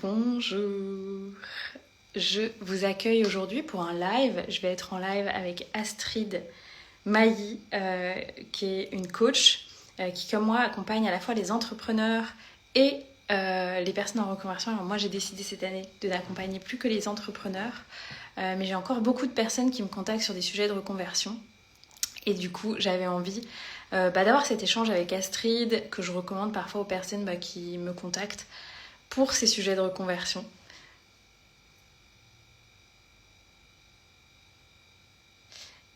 Bonjour. Je vous accueille aujourd'hui pour un live. Je vais être en live avec Astrid Mailly, qui est une coach qui, comme moi, accompagne à la fois les entrepreneurs et les personnes en reconversion. Alors moi, j'ai décidé cette année de n'accompagner plus que les entrepreneurs, mais j'ai encore beaucoup de personnes qui me contactent sur des sujets de reconversion. Et du coup, j'avais envie d'avoir cet échange avec Astrid, que je recommande parfois aux personnes qui me contactent pour ces sujets de reconversion.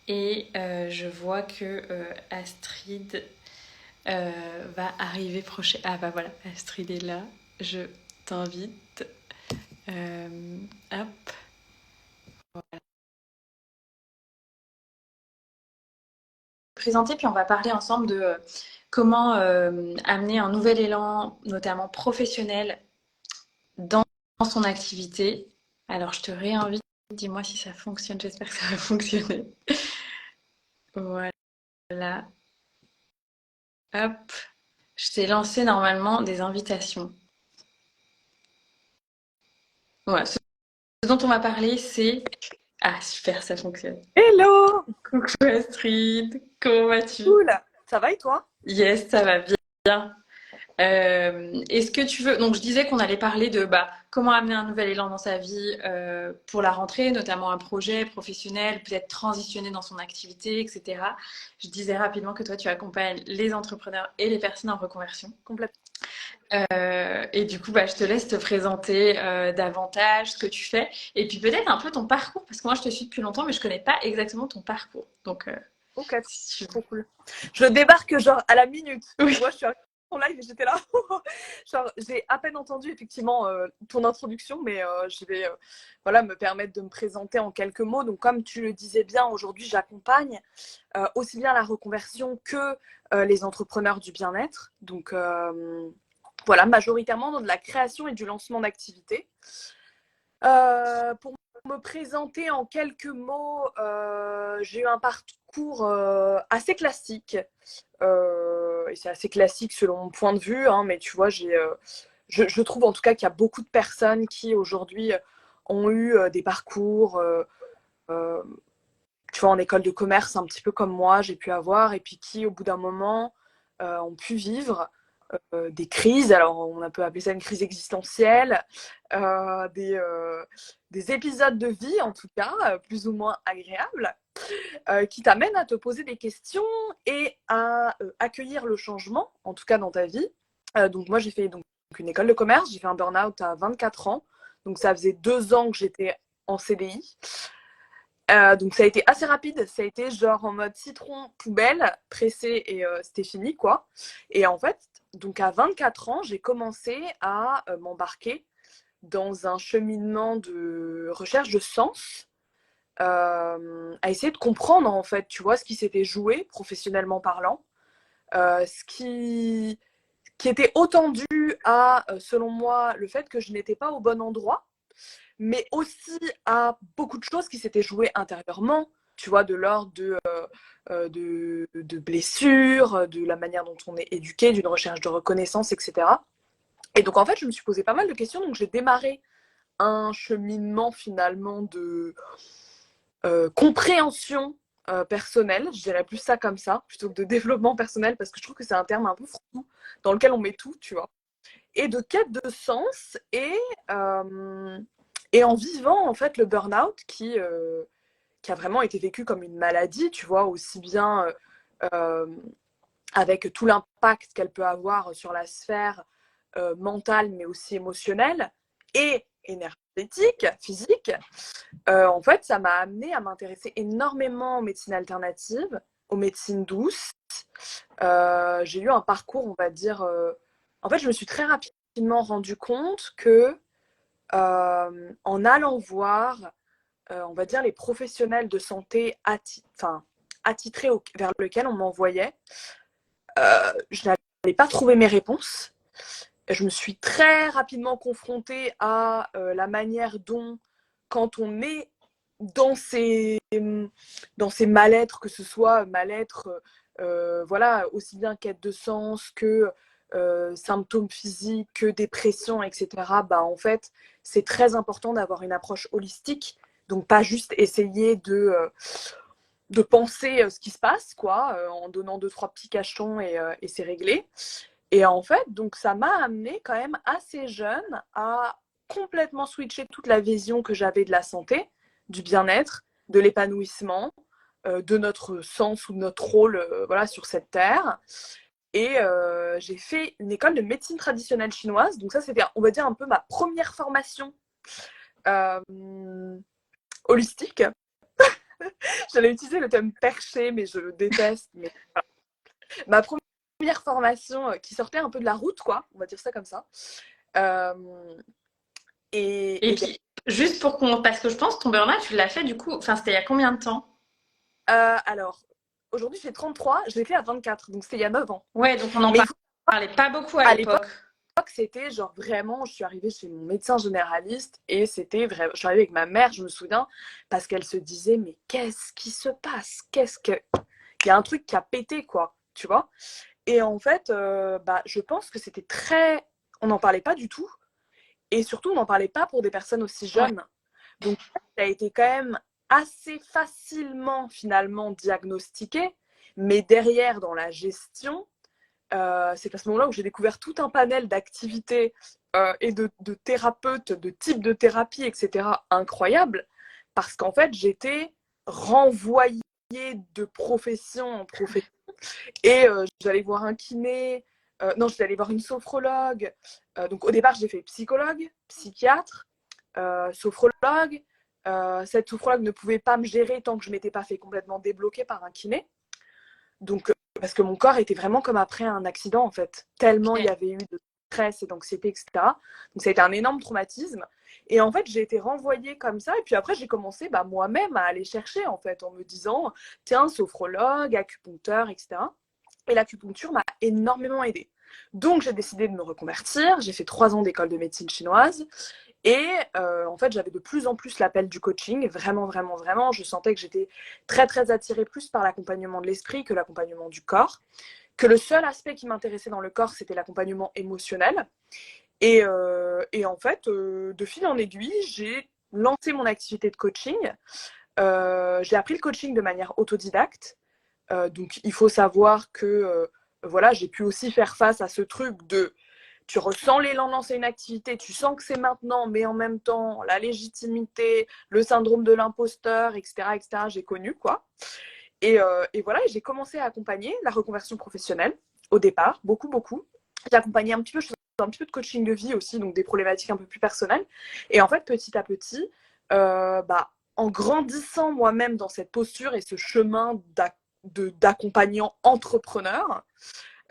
Et je vois que Astrid va arriver prochain. Ah bah voilà, Astrid est là. Je t'invite. Hop. Voilà. Présenter, puis on va parler ensemble de comment amener un nouvel élan, notamment professionnel, dans son activité. Alors je te réinvite. Dis-moi si ça fonctionne. J'espère que ça va fonctionner. Voilà. Hop. Je t'ai lancé normalement des invitations. Voilà. Ce dont on va parler, c'est... Ah, super, ça fonctionne. Hello! Coucou Astrid, comment vas-tu? Cool! Ça va et toi? Yes, ça va bien. Est-ce que tu veux... Donc, je disais qu'on allait parler de comment amener un nouvel élan dans sa vie pour la rentrée, notamment un projet professionnel, peut-être transitionner dans son activité, etc. Je disais rapidement que toi, tu accompagnes les entrepreneurs et les personnes en reconversion. Complètement. Et du coup, je te laisse te présenter davantage ce que tu fais et puis peut-être un peu ton parcours, parce que moi, je te suis depuis longtemps, mais je connais pas exactement ton parcours. Donc, Ok, si tu trop cool. Je débarque genre à la minute. veux. Tu Oui. vois, je suis arrivée en live et j'étais là. Genre, j'ai à peine entendu effectivement ton introduction, mais je vais voilà, me permettre de me présenter en quelques mots. Donc, comme tu le disais bien, aujourd'hui, j'accompagne aussi bien la reconversion que les entrepreneurs du bien-être. Donc, voilà, majoritairement dans de la création et du lancement d'activités. Pour me présenter en quelques mots, j'ai eu un parcours assez classique. Et c'est assez classique selon mon point de vue, hein, mais tu vois, je trouve en tout cas qu'il y a beaucoup de personnes qui aujourd'hui ont eu des parcours, euh, tu vois, en école de commerce, un petit peu comme moi, j'ai pu avoir, et puis qui, au bout d'un moment, ont pu vivre des crises. Alors, on peut appeler ça une crise existentielle, euh, des, euh, des épisodes de vie, en tout cas, plus ou moins agréables, qui t'amènent à te poser des questions et à accueillir le changement, en tout cas dans ta vie. Donc, moi, j'ai fait une école de commerce, j'ai fait un burn-out à 24 ans. Donc, ça faisait 2 ans que j'étais en CDI. Donc ça a été assez rapide, ça a été genre en mode citron poubelle, pressé et c'était fini quoi. Et en fait, donc à 24 ans, j'ai commencé à m'embarquer dans un cheminement de recherche de sens, à essayer de comprendre en fait, tu vois, ce qui s'était joué professionnellement parlant, ce qui était autant dû à, selon moi, le fait que je n'étais pas au bon endroit, mais aussi à beaucoup de choses qui s'étaient jouées intérieurement, tu vois, de l'ordre de blessures, de la manière dont on est éduqué, d'une recherche de reconnaissance, etc. Et donc, en fait, je me suis posé pas mal de questions. Donc, j'ai démarré un cheminement finalement de compréhension personnelle, je dirais plus ça comme ça, plutôt que de développement personnel, parce que je trouve que c'est un terme un peu fou dans lequel on met tout, tu vois. Et de quête de sens euh, et en vivant en fait le burn-out qui a vraiment été vécu comme une maladie, tu vois, aussi bien euh, avec tout l'impact qu'elle peut avoir sur la sphère mentale, mais aussi émotionnelle et énergétique, physique. En fait, ça m'a amené à m'intéresser énormément aux médecines alternatives, aux médecines douces. J'ai eu un parcours, on va dire. En fait, je me suis très rapidement rendu compte que en allant voir, on va dire, les professionnels de santé attitrés vers lesquels on m'envoyait, je n'allais pas trouver mes réponses. Je me suis très rapidement confrontée à la manière dont, quand on est dans ces mal-être, que ce soit mal-être, voilà, aussi bien quête de sens que symptômes physiques, que dépression, etc., bah, en fait, c'est très important d'avoir une approche holistique. Donc, pas juste essayer de penser ce qui se passe, quoi, en donnant deux, trois petits cachetons et c'est réglé. Et en fait, donc ça m'a amené quand même assez jeune à complètement switcher toute la vision que j'avais de la santé, du bien-être, de l'épanouissement, de notre sens ou de notre rôle voilà, sur cette terre. Et j'ai fait une école de médecine traditionnelle chinoise. Donc ça, c'était, on va dire, un peu ma première formation euh, holistique. J'allais utiliser le terme perché, mais je le déteste. Mais voilà. Ma première formation qui sortait un peu de la route, quoi. On va dire ça comme ça. Euh, Et et puis, juste pour qu'on... Parce que je pense que ton burn-out, tu l'as fait du coup... Enfin, c'était il y a combien de temps? alors, aujourd'hui, j'ai 33, je l'ai fait à 24, donc c'était il y a 9 ans. Ouais, donc on n'en Mais il faut parlait pas beaucoup à à l'époque, l'époque. c'était genre vraiment, je suis arrivée chez mon médecin généraliste et c'était vraiment, je suis arrivée avec ma mère, je me souviens, parce qu'elle se disait, mais qu'est-ce qui se passe? Il y a un truc qui a pété, quoi, tu vois? Et en fait, bah, je pense que c'était très, on n'en parlait pas du tout et surtout, on n'en parlait pas pour des personnes aussi Ouais. jeunes. Donc, ça a été quand même assez facilement finalement diagnostiqué, mais derrière, dans la gestion, c'est à ce moment-là où j'ai découvert tout un panel d'activités et de thérapeutes, de types de thérapie, etc. incroyables, parce qu'en fait, j'étais renvoyée de profession en profession. Et j'allais voir un kiné, non, j'allais voir une sophrologue. Donc au départ, j'ai fait psychologue, psychiatre, sophrologue. Cette sophrologue ne pouvait pas me gérer tant que je ne m'étais pas fait complètement débloquer par un kiné. Donc, parce que mon corps était vraiment comme après un accident, en fait. Tellement il y Ok. avait eu de stress et d'anxiété, etc. Donc, ça a été un énorme traumatisme. Et en fait, j'ai été renvoyée comme ça. Et puis après, j'ai commencé bah, moi-même à aller chercher, en fait, en me disant, tiens, sophrologue, acupuncteur, etc. Et l'acupuncture m'a énormément aidée. Donc, j'ai décidé de me reconvertir. J'ai fait 3 ans d'école de médecine chinoise. Et en fait, j'avais de plus en plus l'appel du coaching. Vraiment, vraiment, vraiment. Je sentais que j'étais très, très attirée plus par l'accompagnement de l'esprit que l'accompagnement du corps. Que le seul aspect qui m'intéressait dans le corps, c'était l'accompagnement émotionnel. Et en fait, de fil en aiguille, j'ai lancé mon activité de coaching. J'ai appris le coaching de manière autodidacte. Donc, il faut savoir que voilà, j'ai pu aussi faire face à ce truc de tu ressens l'élan de lancer une activité, tu sens que c'est maintenant, mais en même temps, la légitimité, le syndrome de l'imposteur, etc., etc., j'ai connu, quoi. Et voilà, j'ai commencé à accompagner la reconversion professionnelle au départ, beaucoup, beaucoup. J'ai accompagné un petit peu, je faisais un petit peu de coaching de vie aussi, donc des problématiques un peu plus personnelles. Et en fait, petit à petit, bah, en grandissant moi-même dans cette posture et ce chemin d'accompagnant entrepreneur,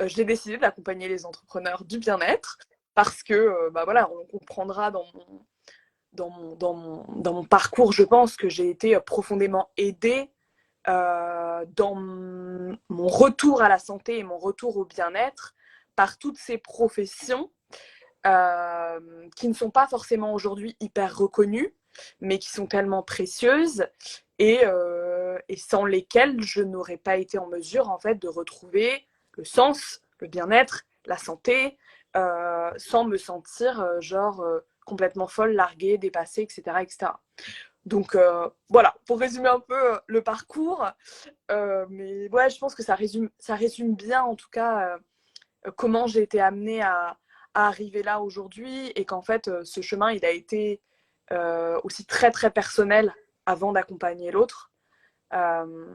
j'ai décidé d'accompagner les entrepreneurs du bien-être parce que, bah voilà, on comprendra dans mon parcours, je pense que j'ai été profondément aidée dans mon retour à la santé et mon retour au bien-être par toutes ces professions qui ne sont pas forcément aujourd'hui hyper reconnues, mais qui sont tellement précieuses et sans lesquelles je n'aurais pas été en mesure en fait de retrouver le sens, le bien-être, la santé, sans me sentir complètement folle, larguée, dépassée, etc. etc. Donc voilà, pour résumer un peu le parcours, mais ouais, je pense que ça résume bien en tout cas comment j'ai été amenée à arriver là aujourd'hui et qu'en fait ce chemin il a été aussi très très personnel avant d'accompagner l'autre. Euh,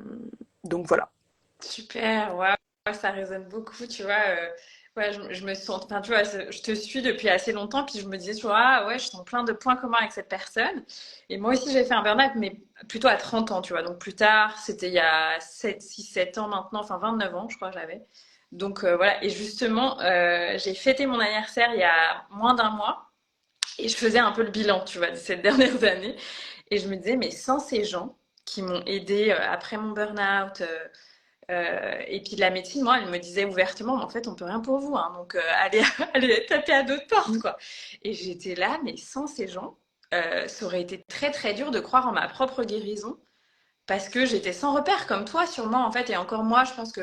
donc voilà. Super, ouais, ouais, ça résonne beaucoup, tu vois. Ouais, je me sens, enfin, tu vois, je te suis depuis assez longtemps, puis je me disais, tu vois, ah, ouais, je sens plein de points communs avec cette personne. Et moi aussi, j'ai fait un burn-out, mais plutôt à 30 ans, tu vois. Donc plus tard, c'était il y a 7 ans maintenant, enfin 29 ans, je crois que j'avais. Donc voilà, et justement, j'ai fêté mon anniversaire il y a moins d'un mois, et je faisais un peu le bilan, tu vois, de ces dernières années. Et je me disais, mais sans ces gens qui m'ont aidé après mon burn-out, et puis la médecine, moi, elle me disait ouvertement, mais en fait, on peut rien pour vous, hein, donc allez, allez taper à d'autres portes, quoi. Et j'étais là, mais sans ces gens, ça aurait été très très dur de croire en ma propre guérison, parce que j'étais sans repère, comme toi, sûrement, en fait, et encore moi, je pense que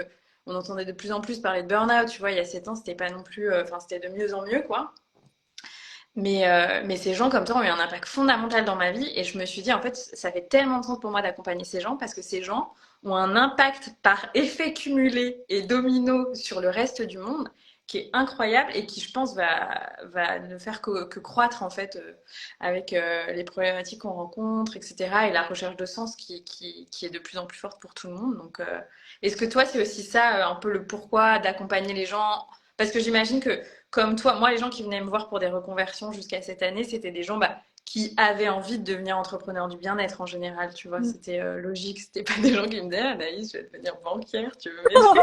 on entendait de plus en plus parler de burn-out, tu vois, il y a 7 ans, c'était pas non plus, enfin, c'était de mieux en mieux, quoi. Mais ces gens comme toi ont eu un impact fondamental dans ma vie et je me suis dit, en fait, ça fait tellement de sens pour moi d'accompagner ces gens parce que ces gens ont un impact par effet cumulé et domino sur le reste du monde qui est incroyable et qui, je pense, va ne faire que croître, en fait, avec les problématiques qu'on rencontre, etc. et la recherche de sens qui est de plus en plus forte pour tout le monde. Donc, est-ce que toi, c'est aussi ça, un peu le pourquoi d'accompagner les gens? Parce que j'imagine que comme toi, moi, les gens qui venaient me voir pour des reconversions jusqu'à cette année, c'était des gens qui avaient envie de devenir entrepreneurs du bien-être en général, tu vois. C'était logique, c'était pas des gens qui me disaient, ah, Anaïs, je vais devenir banquière, tu veux m'aider?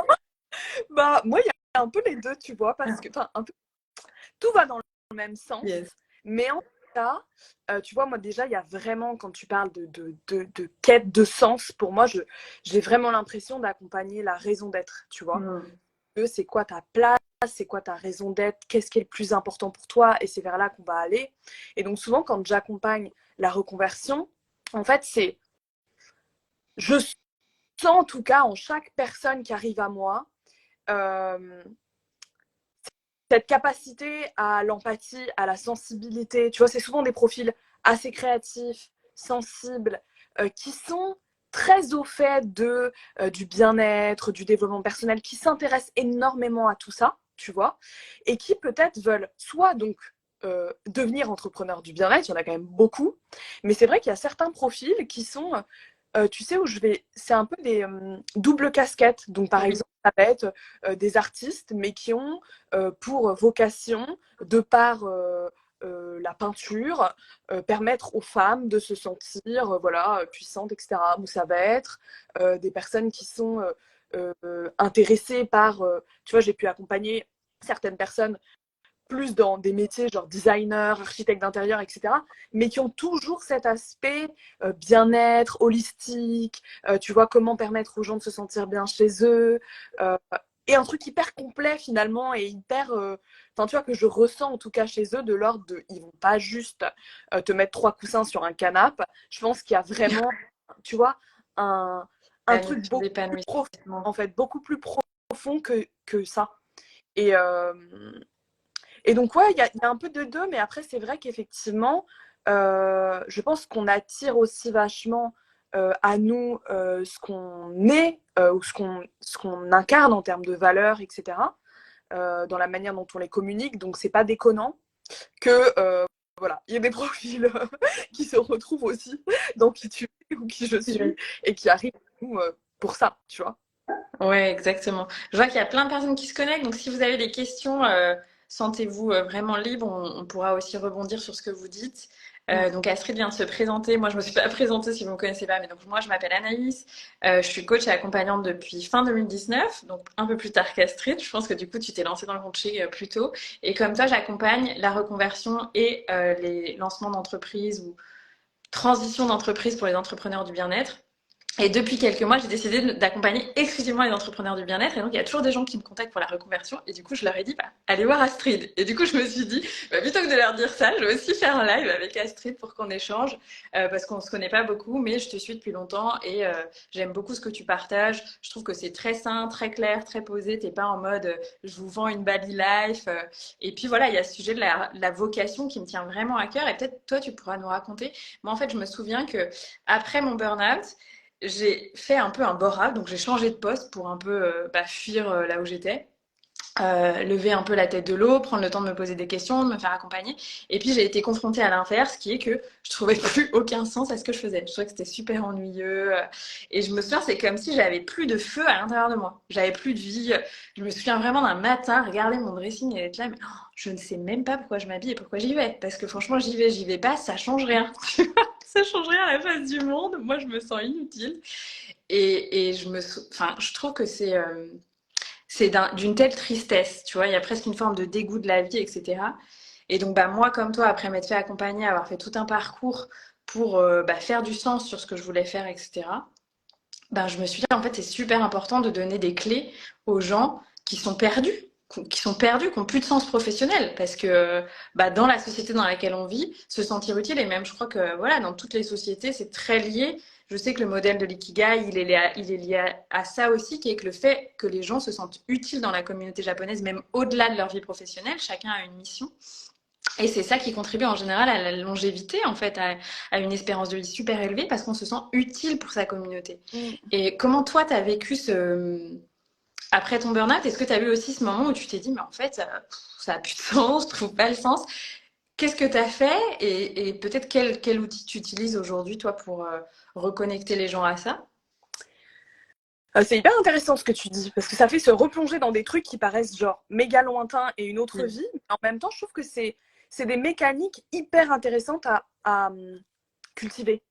Bah, moi, il y a un peu les deux, tu vois, parce que, enfin, un peu, tout va dans le même sens. Yes. Mais en tout cas, tu vois, moi, déjà, il y a vraiment, quand tu parles de quête de sens, pour moi, j'ai vraiment l'impression d'accompagner la raison d'être, tu vois. C'est quoi ta place, c'est quoi ta raison d'être, qu'est-ce qui est le plus important pour toi, et c'est vers là qu'on va aller. Et donc souvent, quand j'accompagne la reconversion, en fait, je sens en tout cas en chaque personne qui arrive à moi euh, cette capacité à l'empathie, à la sensibilité. Tu vois, c'est souvent des profils assez créatifs, sensibles, qui sont très au fait du bien-être, du développement personnel, qui s'intéressent énormément à tout ça, tu vois, et qui peut-être veulent soit donc devenir entrepreneur du bien-être, il y en a quand même beaucoup, mais c'est vrai qu'il y a certains profils qui sont, tu sais, c'est un peu des doubles casquettes. Donc par exemple, ça va être des artistes, mais qui ont pour vocation, de par la peinture, permettre aux femmes de se sentir voilà, puissantes, etc. Ou ça va être des personnes qui sont intéressées par, tu vois, j'ai pu accompagner certaines personnes plus dans des métiers genre designer, architecte d'intérieur, etc., mais qui ont toujours cet aspect bien-être, holistique, tu vois, comment permettre aux gens de se sentir bien chez eux, euh, et un truc hyper complet finalement, et hyper, enfin tu vois, que je ressens en tout cas chez eux, de l'ordre de, ils vont pas juste te mettre 3 coussins sur un canapé, je pense qu'il y a vraiment, tu vois, un truc beaucoup plus profond, en fait, beaucoup plus profond que ça. Et, et donc, ouais, il y a un peu de deux, mais après, c'est vrai qu'effectivement, je pense qu'on attire aussi vachement à nous ce qu'on est ou ce qu'on incarne en termes de valeurs, etc., dans la manière dont on les communique. Donc, c'est pas déconnant que, voilà, il y a des profils qui se retrouvent aussi dans qui tu es ou qui je suis et qui arrivent à nous pour ça, tu vois. Ouais, exactement. Je vois qu'il y a plein de personnes qui se connectent, donc si vous avez des questions, sentez-vous vraiment libre. On pourra aussi rebondir sur ce que vous dites. Donc Astrid vient de se présenter. Moi, je me suis pas présentée si vous me connaissez pas, mais donc moi, je m'appelle Anaïs. Je suis coach et accompagnante depuis fin 2019, donc un peu plus tard qu'Astrid. Je pense que du coup, tu t'es lancée dans le coaching plus tôt. Et comme toi, j'accompagne la reconversion et les lancements d'entreprise ou transition d'entreprise pour les entrepreneurs du bien-être. Et depuis quelques mois, j'ai décidé d'accompagner exclusivement les entrepreneurs du bien-être. Et donc, il y a toujours des gens qui me contactent pour la reconversion. Et du coup, je leur ai dit, allez voir Astrid. Et du coup, je me suis dit, plutôt que de leur dire ça, je vais aussi faire un live avec Astrid pour qu'on échange. Parce qu'on ne se connaît pas beaucoup, mais je te suis depuis longtemps. Et j'aime beaucoup ce que tu partages. Je trouve que c'est très sain, très clair, très posé. T'es pas en mode, je vous vends une Bali life. Et puis voilà, il y a ce sujet de la vocation qui me tient vraiment à cœur. Et peut-être toi, tu pourras nous raconter. Moi, en fait, je me souviens que après mon burn-out, j'ai fait un peu un bore-out, donc j'ai changé de poste pour un peu fuir là où j'étais. Lever un peu la tête de l'eau, prendre le temps de me poser des questions, de me faire accompagner. Et puis j'ai été confrontée à l'inverse, qui est que je trouvais plus aucun sens à ce que je faisais. Je trouvais que c'était super ennuyeux. Et je me souviens, c'est comme si j'avais plus de feu à l'intérieur de moi. J'avais plus de vie. Je me souviens vraiment d'un matin, regarder mon dressing et être là, mais je ne sais même pas pourquoi je m'habille et pourquoi j'y vais. Parce que franchement, j'y vais pas, ça change rien. Ça change rien à la face du monde. Moi, je me sens inutile. Et je trouve que c'est d'une telle tristesse, tu vois, il y a presque une forme de dégoût de la vie, etc. Et donc, moi, comme toi, après m'être fait accompagner, avoir fait tout un parcours pour faire du sens sur ce que je voulais faire, etc., je me suis dit, en fait, c'est super important de donner des clés aux gens qui sont perdus, qui ont plus de sens professionnel, parce que dans la société dans laquelle on vit, se sentir utile, et même je crois que voilà, dans toutes les sociétés, c'est très lié. je sais que le modèle de l'ikigai, il est lié à ça aussi, qui est que le fait que les gens se sentent utiles dans la communauté japonaise, même au-delà de leur vie professionnelle, chacun a une mission. Et c'est ça qui contribue en général à la longévité, en fait, à une espérance de vie super élevée, parce qu'on se sent utile pour sa communauté. Mm. Et comment toi, tu as vécu après ton burn-out, est-ce que tu as eu aussi ce moment où tu t'es dit, mais en fait, ça n'a plus de sens, je trouve pas le sens. Qu'est-ce que tu as fait et peut-être quel outil tu utilises aujourd'hui, toi, pour reconnecter les gens à ça? C'est hyper intéressant ce que tu dis, parce que ça fait se replonger dans des trucs qui paraissent genre méga lointains et une autre Mm. vie. Mais en même temps, je trouve que c'est des mécaniques hyper intéressantes à cultiver.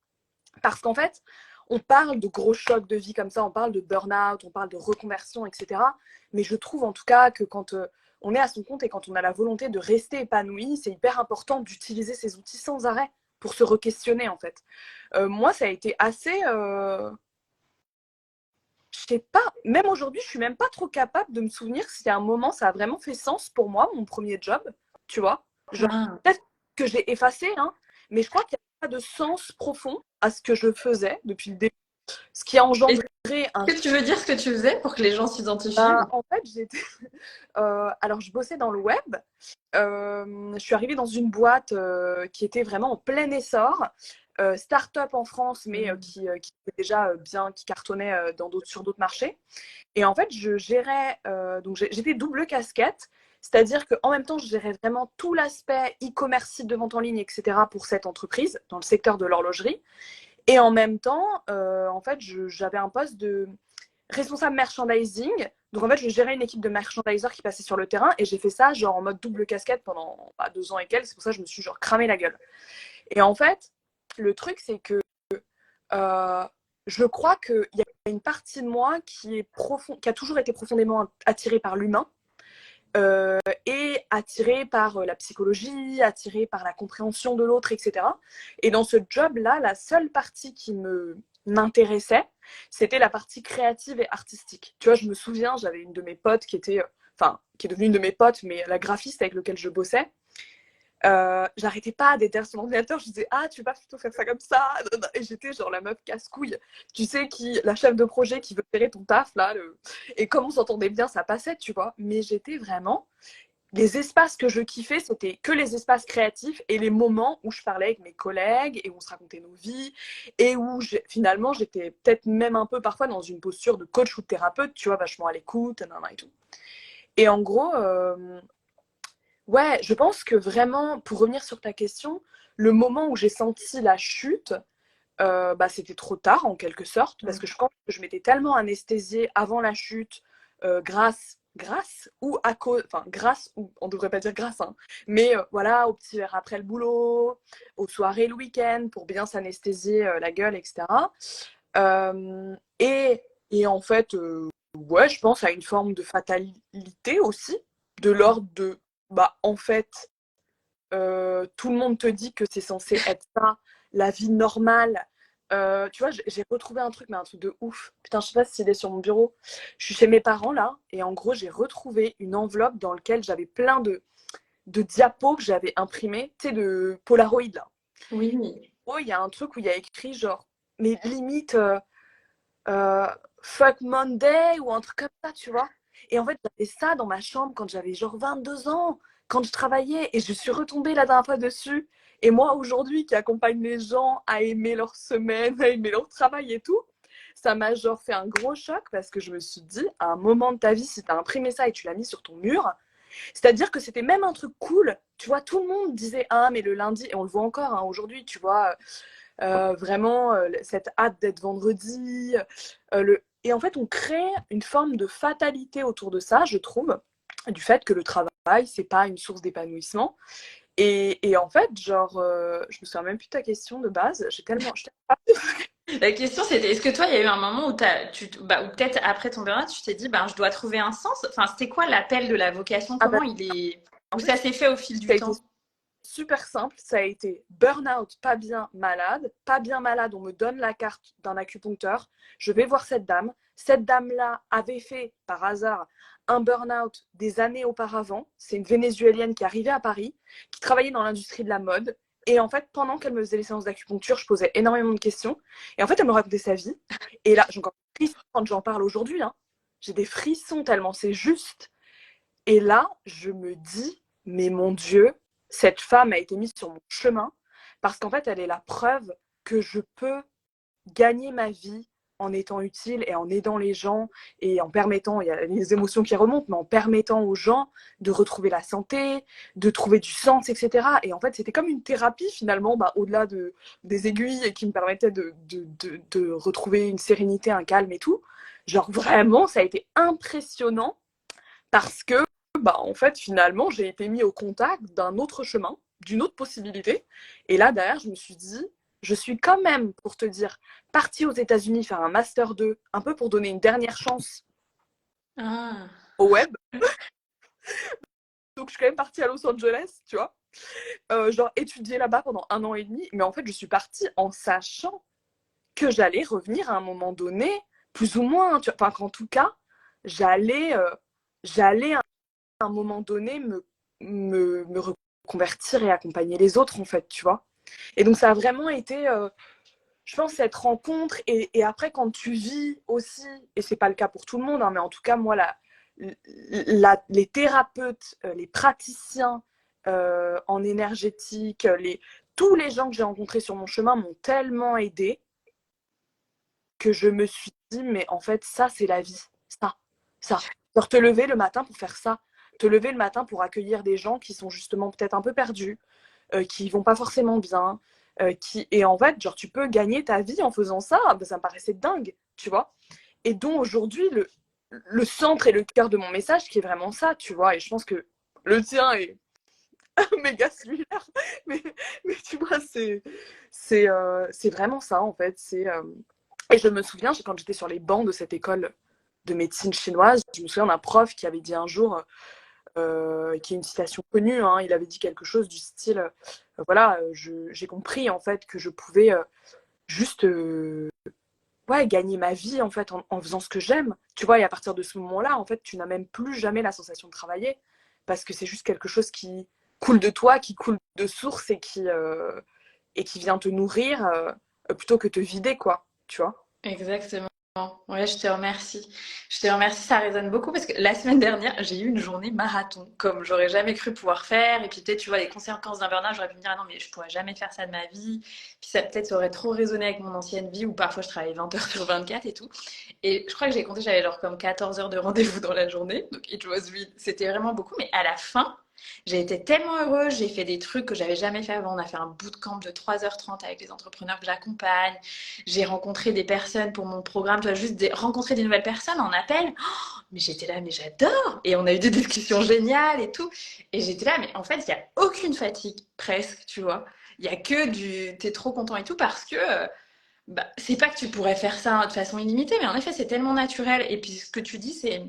Parce qu'en fait, on parle de gros chocs de vie comme ça, on parle de burn-out, on parle de reconversion, etc. Mais je trouve en tout cas que quand on est à son compte et quand on a la volonté de rester épanoui, c'est hyper important d'utiliser ces outils sans arrêt pour se re-questionner en fait. Moi, ça a été assez... je sais pas, même aujourd'hui, je suis même pas trop capable de me souvenir si à un moment ça a vraiment fait sens pour moi, mon premier job, tu vois. Genre, Ah. peut-être que j'ai effacé, hein, mais je crois qu'il n'y a pas de sens profond à ce que je faisais depuis le début. Ce qui a Est-ce engendré un... que tu veux dire ce que tu faisais pour que les gens s'identifient? En fait, j'étais... alors, je bossais dans le web. Je suis arrivée dans une boîte qui était vraiment en plein essor. Start-up en France, mais qui était déjà bien, qui cartonnait sur d'autres marchés. Et en fait, je gérais, donc j'étais double casquette, c'est-à-dire qu'en même temps, je gérais vraiment tout l'aspect e-commerce, site de vente en ligne, etc. pour cette entreprise, dans le secteur de l'horlogerie. Et en même temps, en fait, j'avais un poste de responsable merchandising. Donc en fait, je gérais une équipe de merchandisers qui passait sur le terrain et j'ai fait ça genre en mode double casquette pendant 2 ans et quelques. C'est pour ça que je me suis genre cramé la gueule. Et en fait, le truc, c'est que euh, je crois qu'il y a une partie de moi qui a toujours été profondément attirée par l'humain et attirée par la psychologie, attirée par la compréhension de l'autre, etc. Et dans ce job-là, la seule partie qui m'intéressait, c'était la partie créative et artistique. Tu vois, je me souviens, j'avais une de mes potes qui était, qui est devenue une de mes potes, mais la graphiste avec laquelle je bossais. J'arrêtais pas d'être derrière son ordinateur, je disais ah tu veux pas plutôt faire ça comme ça, et j'étais genre la meuf casse-couille, tu sais, la chef de projet qui veut gérer ton taf là, et comme on s'entendait bien ça passait, tu vois, mais j'étais vraiment, les espaces que je kiffais c'était que les espaces créatifs et les moments où je parlais avec mes collègues et où on se racontait nos vies et où finalement j'étais peut-être même un peu parfois dans une posture de coach ou de thérapeute, tu vois, vachement à l'écoute et tout. Et en gros ouais, je pense que vraiment, pour revenir sur ta question, le moment où j'ai senti la chute, bah, c'était trop tard en quelque sorte, parce que je pense que je m'étais tellement anesthésiée avant la chute, grâce ou à cause, enfin grâce ou on devrait pas dire grâce, hein, mais voilà, au petit verre après le boulot, aux soirées le week-end pour bien s'anesthésier la gueule, etc. Et en fait, ouais, je pense à une forme de fatalité aussi, de l'ordre de bah en fait tout le monde te dit que c'est censé être ça, la vie normale. Tu vois, j'ai retrouvé un truc, mais un truc de ouf. Putain, je sais pas s'il est sur mon bureau. Je suis chez mes parents là, et en gros, j'ai retrouvé une enveloppe dans laquelle j'avais plein de diapos que j'avais imprimés, tu sais, de Polaroid là. Oui. Oh, il y a un truc où il y a écrit genre, mais limite, euh, fuck Monday ou un truc comme ça, tu vois. Et en fait, j'avais ça dans ma chambre quand j'avais genre 22 ans, quand je travaillais, et je suis retombée la dernière fois dessus. Et moi, aujourd'hui, qui accompagne les gens à aimer leur semaine, à aimer leur travail et tout, ça m'a genre fait un gros choc parce que je me suis dit, à un moment de ta vie, si tu as imprimé ça et tu l'as mis sur ton mur, c'est-à-dire que c'était même un truc cool. Tu vois, tout le monde disait, ah, mais le lundi, et on le voit encore hein, aujourd'hui, tu vois, vraiment cette hâte d'être vendredi. Et en fait, on crée une forme de fatalité autour de ça, je trouve, du fait que le travail, c'est pas une source d'épanouissement. Et en fait, genre, je me souviens même plus de ta question de base. J'ai tellement. La question c'était, est-ce que toi, il y a eu un moment où, ou peut-être après ton burn-out, tu t'es dit, ben, je dois trouver un sens. Enfin, c'était quoi l'appel de la vocation? Ah bah, Comment il est... en Où fait, ça s'est fait au fil ça du a été temps? super simple. Ça a été burn-out, pas bien malade. Pas bien malade, on me donne la carte d'un acupuncteur. Je vais voir cette dame. Cette dame-là avait fait, par hasard, un burn-out des années auparavant. C'est une Vénézuélienne qui arrivait à Paris, qui travaillait dans l'industrie de la mode. Et en fait, pendant qu'elle me faisait les séances d'acupuncture, je posais énormément de questions. Et en fait, elle me racontait sa vie. Et là, j'ai encore des frissons quand j'en parle aujourd'hui. Hein. J'ai des frissons tellement c'est juste. Et là, je me dis, mais mon Dieu, cette femme a été mise sur mon chemin parce qu'en fait, elle est la preuve que je peux gagner ma vie en étant utile et en aidant les gens et en permettant, il y a les émotions qui remontent, mais en permettant aux gens de retrouver la santé, de trouver du sens, etc. Et en fait, c'était comme une thérapie finalement, au-delà des aiguilles qui me permettaient de retrouver une sérénité, un calme et tout. Genre vraiment, ça a été impressionnant parce que, en fait, finalement, j'ai été mis au contact d'un autre chemin, d'une autre possibilité. Et là, derrière, je me suis dit, je suis quand même, pour te dire, partie aux États-Unis faire un Master 2, un peu pour donner une dernière chance Ah. au web. Donc, je suis quand même partie à Los Angeles, tu vois. Genre, étudier là-bas pendant 1 an et demi. Mais en fait, je suis partie en sachant que j'allais revenir à un moment donné, plus ou moins, tu vois. Enfin, qu'en tout cas, j'allais à un moment donné me reconvertir et accompagner les autres, en fait, tu vois. Et donc, ça a vraiment été, je pense, cette rencontre. Et après, quand tu vis aussi, et c'est pas le cas pour tout le monde, hein, mais en tout cas, moi, les thérapeutes, les praticiens en énergétique, tous les gens que j'ai rencontrés sur mon chemin m'ont tellement aidée que je me suis dit, mais en fait, ça, c'est la vie. Ça. Genre, te lever le matin pour faire ça. Te lever le matin pour accueillir des gens qui sont justement peut-être un peu perdus, qui vont pas forcément bien. Et en fait, genre, tu peux gagner ta vie en faisant ça. Ça me paraissait dingue, tu vois. Et dont aujourd'hui, le centre et le cœur de mon message, qui est vraiment ça, tu vois. Et je pense que le tien est méga similaire. Mais tu vois, c'est vraiment ça, en fait. Et je me souviens, quand j'étais sur les bancs de cette école de médecine chinoise, je me souviens d'un prof qui avait dit un jour, qui est une citation connue, hein, il avait dit quelque chose du style, voilà, j'ai compris en fait que je pouvais juste ouais, gagner ma vie en fait en faisant ce que j'aime. Tu vois, et à partir de ce moment-là, en fait, tu n'as même plus jamais la sensation de travailler parce que c'est juste quelque chose qui coule de toi, qui coule de source et qui vient te nourrir plutôt que te vider, quoi. Tu vois. Exactement. Ouais, je te remercie. Je te remercie, ça résonne beaucoup parce que la semaine dernière, j'ai eu une journée marathon, comme j'aurais jamais cru pouvoir faire. Et puis peut-être, tu vois, les conséquences d'un burn-out, j'aurais pu me dire, ah non, mais je pourrais jamais faire ça de ma vie. Puis ça, peut-être, ça aurait trop résonné avec mon ancienne vie où parfois je travaillais 20 heures sur 24 et tout. Et je crois que j'ai compté, j'avais genre comme 14 heures de rendez-vous dans la journée. Donc, it was real. C'était vraiment beaucoup. Mais à la fin, j'ai été tellement heureuse. J'ai fait des trucs que j'avais jamais fait avant. On a fait un bootcamp de 3h30 avec les entrepreneurs que j'accompagne. J'ai rencontré des personnes pour mon programme. Tu vois, juste rencontrer des nouvelles personnes en appel. Oh, mais j'étais là, mais j'adore. Et on a eu des discussions géniales et tout. Et j'étais là, mais en fait, il n'y a aucune fatigue, presque, tu vois. Il y a que du t'es trop content et tout parce que bah, c'est pas que tu pourrais faire ça de façon illimitée, mais en effet, c'est tellement naturel. Et puis, ce que tu dis, c'est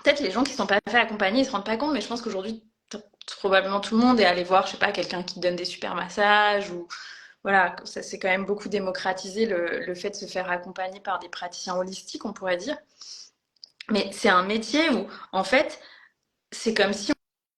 peut-être les gens qui sont pas fait accompagner, ils se rendent pas compte, mais je pense qu'aujourd'hui, probablement tout le monde est allé voir, je sais pas, quelqu'un qui donne des super massages ou voilà, ça c'est quand même beaucoup démocratisé le fait de se faire accompagner par des praticiens holistiques, on pourrait dire. Mais c'est un métier où, en fait, c'est comme si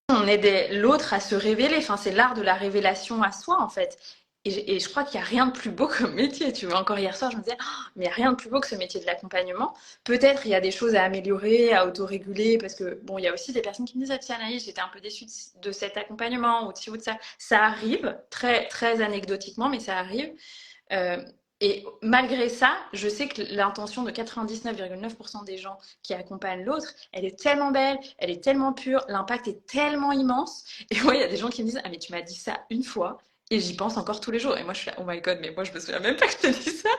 on aidait l'autre à se révéler. Enfin, c'est l'art de la révélation à soi, en fait. Et je crois qu'il n'y a rien de plus beau comme métier. Tu vois, encore hier soir, je me disais, oh, mais il n'y a rien de plus beau que ce métier de l'accompagnement. Peut-être il y a des choses à améliorer, à autoréguler, parce que, bon, il y a aussi des personnes qui me disent, ah, tiens, Anaïs, j'étais un peu déçue de cet accompagnement, ou de ci ou de ça. Ça arrive, très, très anecdotiquement, mais ça arrive. Euh, et malgré ça, je sais que l'intention de 99,9% des gens qui accompagnent l'autre, elle est tellement belle, elle est tellement pure, l'impact est tellement immense. Et moi, il y a des gens qui me disent, ah mais tu m'as dit ça une fois et j'y pense encore tous les jours. Et moi, je suis là, oh my god, mais moi, je me souviens même pas que je t'ai dit ça.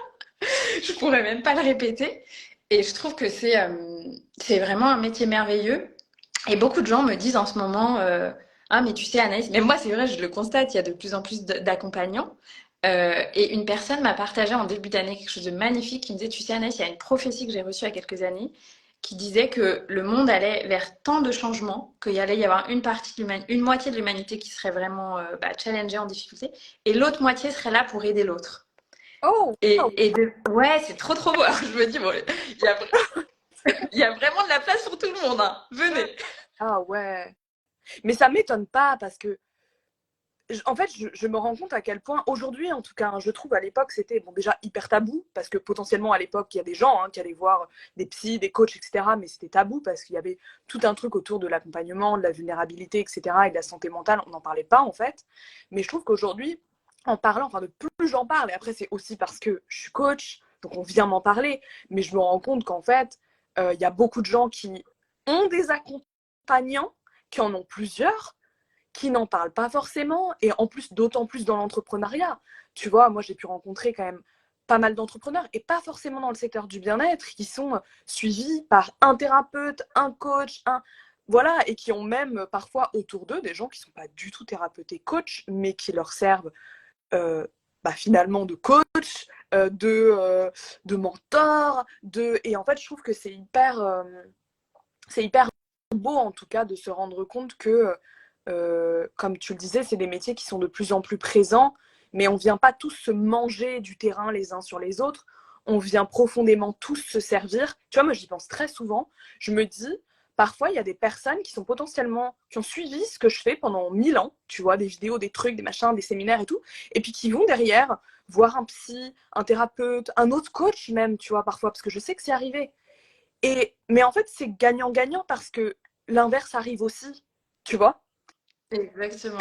Je pourrais même pas le répéter. Et je trouve que c'est vraiment un métier merveilleux. Et beaucoup de gens me disent en ce moment, ah mais tu sais Anaïs, mais moi c'est vrai, je le constate, il y a de plus en plus d'accompagnants. Et une personne m'a partagé en début d'année quelque chose de magnifique qui me disait, tu sais Anaïs, il y a une prophétie que j'ai reçue il y a quelques années qui disait que le monde allait vers tant de changements qu'il y allait y avoir une moitié de l'humanité qui serait vraiment challengée en difficulté et l'autre moitié serait là pour aider l'autre. Oh, Ouais, c'est trop trop beau. Alors je me dis, bon, il y a vraiment de la place pour tout le monde, hein. Venez. ah ouais. Mais ça m'étonne pas parce que en fait, je me rends compte à quel point, aujourd'hui en tout cas, hein, je trouve à l'époque, c'était bon, déjà hyper tabou, parce que potentiellement à l'époque, il y a des gens qui allaient voir des psys, des coachs, etc. Mais c'était tabou parce qu'il y avait tout un truc autour de l'accompagnement, de la vulnérabilité, etc. et de la santé mentale, on n'en parlait pas en fait. Mais je trouve qu'aujourd'hui, en parlant, enfin de plus j'en parle, et après c'est aussi parce que je suis coach, donc on vient m'en parler, mais je me rends compte qu'en fait, il y a beaucoup de gens qui ont des accompagnants, qui en ont plusieurs, qui n'en parlent pas forcément, et en plus, d'autant plus dans l'entrepreneuriat. Tu vois, moi j'ai pu rencontrer quand même pas mal d'entrepreneurs, et pas forcément dans le secteur du bien-être, qui sont suivis par un thérapeute, un coach, un... Voilà, et qui ont même parfois autour d'eux des gens qui ne sont pas du tout thérapeutes et coachs, mais qui leur servent finalement de coach, de mentor, et en fait je trouve que c'est hyper beau en tout cas de se rendre compte que comme tu le disais, c'est des métiers qui sont de plus en plus présents, mais on ne vient pas tous se manger du terrain les uns sur les autres, on vient profondément tous se servir. Tu vois, moi j'y pense très souvent, je me dis, parfois il y a des personnes qui sont potentiellement, qui ont suivi ce que je fais pendant 1000 ans, tu vois, des vidéos, des trucs, des machins, des séminaires et tout, et puis qui vont derrière voir un psy, un thérapeute, un autre coach même, tu vois, parfois, parce que je sais que c'est arrivé. Mais en fait, c'est gagnant-gagnant parce que l'inverse arrive aussi, tu vois. Exactement.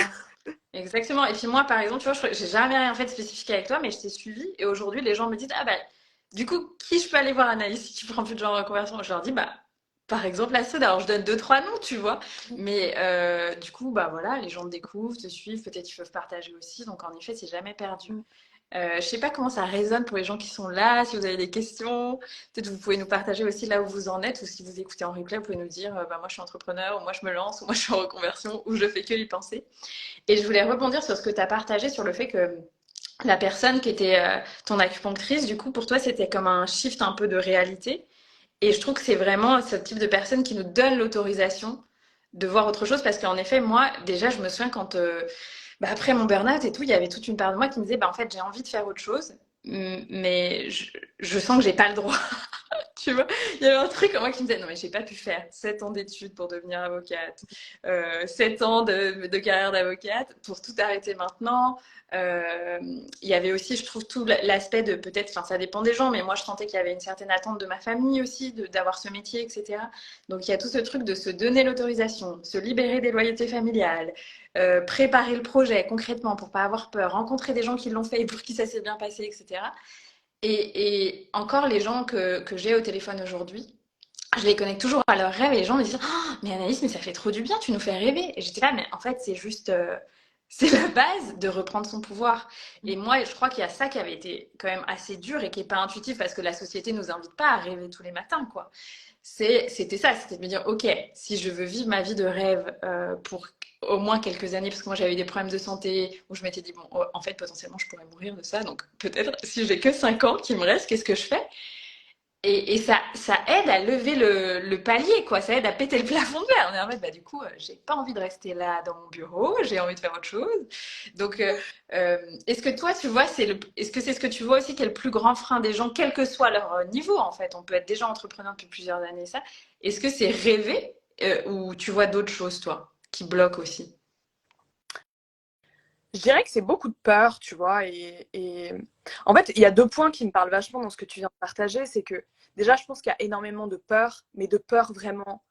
Exactement. Et puis moi, par exemple, tu vois, j'ai jamais rien fait de spécifique avec toi, mais je t'ai suivi. Et aujourd'hui, les gens me disent, ah bah, du coup, qui je peux aller voir Anaïs qui prend plus de genre en conversion? Je leur dis, bah, par exemple, Astrid. Alors, je donne deux, trois noms, tu vois. Mais du coup, bah voilà, les gens te découvrent, te suivent, peut-être ils peuvent partager aussi. Donc, en effet, c'est jamais perdu. Je sais pas comment ça résonne pour les gens qui sont là, si vous avez des questions. Peut-être vous pouvez nous partager aussi là où vous en êtes, ou si vous écoutez en replay, vous pouvez nous dire, bah, moi je suis entrepreneur, ou moi je me lance, ou moi je suis en reconversion, ou je fais que y penser. Et je voulais rebondir sur ce que tu as partagé sur le fait que la personne qui était ton acupunctrice, du coup, pour toi, c'était comme un shift un peu de réalité. Et je trouve que c'est vraiment ce type de personne qui nous donne l'autorisation de voir autre chose. Parce qu'en effet, moi, déjà, je me souviens quand, après mon burn-out et tout, il y avait toute une part de moi qui me disait, bah, en fait, j'ai envie de faire autre chose, mais je sens que j'ai pas le droit. Tu vois, il y avait un truc en moi qui me disait, non, mais j'ai pas pu faire 7 ans d'études pour devenir avocate, 7 ans de carrière d'avocate pour tout arrêter maintenant. Euh, il y avait aussi, je trouve, tout l'aspect de peut-être, enfin, ça dépend des gens, mais moi, je sentais qu'il y avait une certaine attente de ma famille aussi, d'avoir ce métier, etc. Donc, il y a tout ce truc de se donner l'autorisation, se libérer des loyautés familiales, préparer le projet concrètement pour pas avoir peur, rencontrer des gens qui l'ont fait et pour qui ça s'est bien passé, etc. Et encore, les gens que j'ai au téléphone aujourd'hui, je les connecte toujours à leurs rêves et les gens me disent oh, mais Anaïs, mais ça fait trop du bien, tu nous fais rêver. Et j'étais là, mais en fait, c'est juste. C'est la base de reprendre son pouvoir. Et moi, je crois qu'il y a ça qui avait été quand même assez dur et qui n'est pas intuitif parce que la société ne nous invite pas à rêver tous les matins, quoi. C'était ça, c'était de me dire, ok, si je veux vivre ma vie de rêve pour au moins quelques années, parce que moi j'avais eu des problèmes de santé où je m'étais dit, bon, en fait, potentiellement, je pourrais mourir de ça, donc peut-être si j'ai que 5 ans qui me reste, qu'est-ce que je fais? Et ça aide à lever le palier, quoi. Ça aide à péter le plafond de verre. On est en mode, bah, du coup, j'ai pas envie de rester là dans mon bureau, j'ai envie de faire autre chose. Donc, est-ce que toi, tu vois, est-ce que c'est ce que tu vois aussi qui est le plus grand frein des gens, quel que soit leur niveau, en fait? On peut être déjà entrepreneur depuis plusieurs années, ça. Est-ce que c'est rêver ou tu vois d'autres choses, toi, qui bloquent aussi? Je dirais que c'est beaucoup de peur, tu vois. Et en fait, il y a deux points qui me parlent vachement dans ce que tu viens de partager. C'est que déjà, je pense qu'il y a énormément de peur, mais de peur vraiment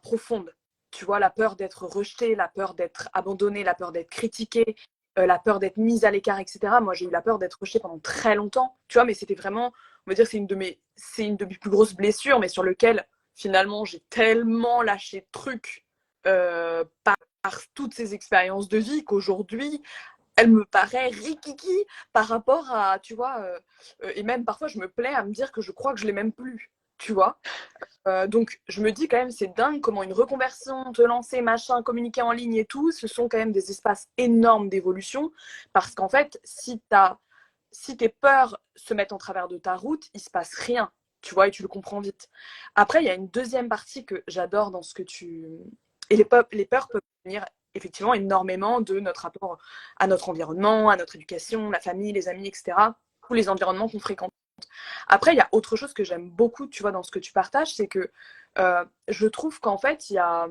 profonde. Tu vois, la peur d'être rejeté, la peur d'être abandonné, la peur d'être critiqué, la peur d'être mise à l'écart, etc. Moi, j'ai eu la peur d'être rejetée pendant très longtemps, tu vois, mais c'était vraiment, on va dire, c'est une de mes plus grosses blessures, mais sur lequel, finalement, j'ai tellement lâché de trucs par toutes ces expériences de vie qu'aujourd'hui, elle me paraît rikiki par rapport à, tu vois, et même parfois, je me plais à me dire que je crois que je l'ai même plus, tu vois. Donc, je me dis quand même, c'est dingue comment une reconversion, te lancer, machin, communiquer en ligne et tout, ce sont quand même des espaces énormes d'évolution. Parce qu'en fait, si tes peurs se mettent en travers de ta route, il se passe rien, tu vois, et tu le comprends vite. Après, il y a une deuxième partie que j'adore dans ce que tu... Et les peurs peuvent venir effectivement énormément de notre rapport à notre environnement, à notre éducation, la famille, les amis, etc. Tous les environnements qu'on fréquente. Après, il y a autre chose que j'aime beaucoup, tu vois, dans ce que tu partages, c'est que je trouve qu'en fait, il y a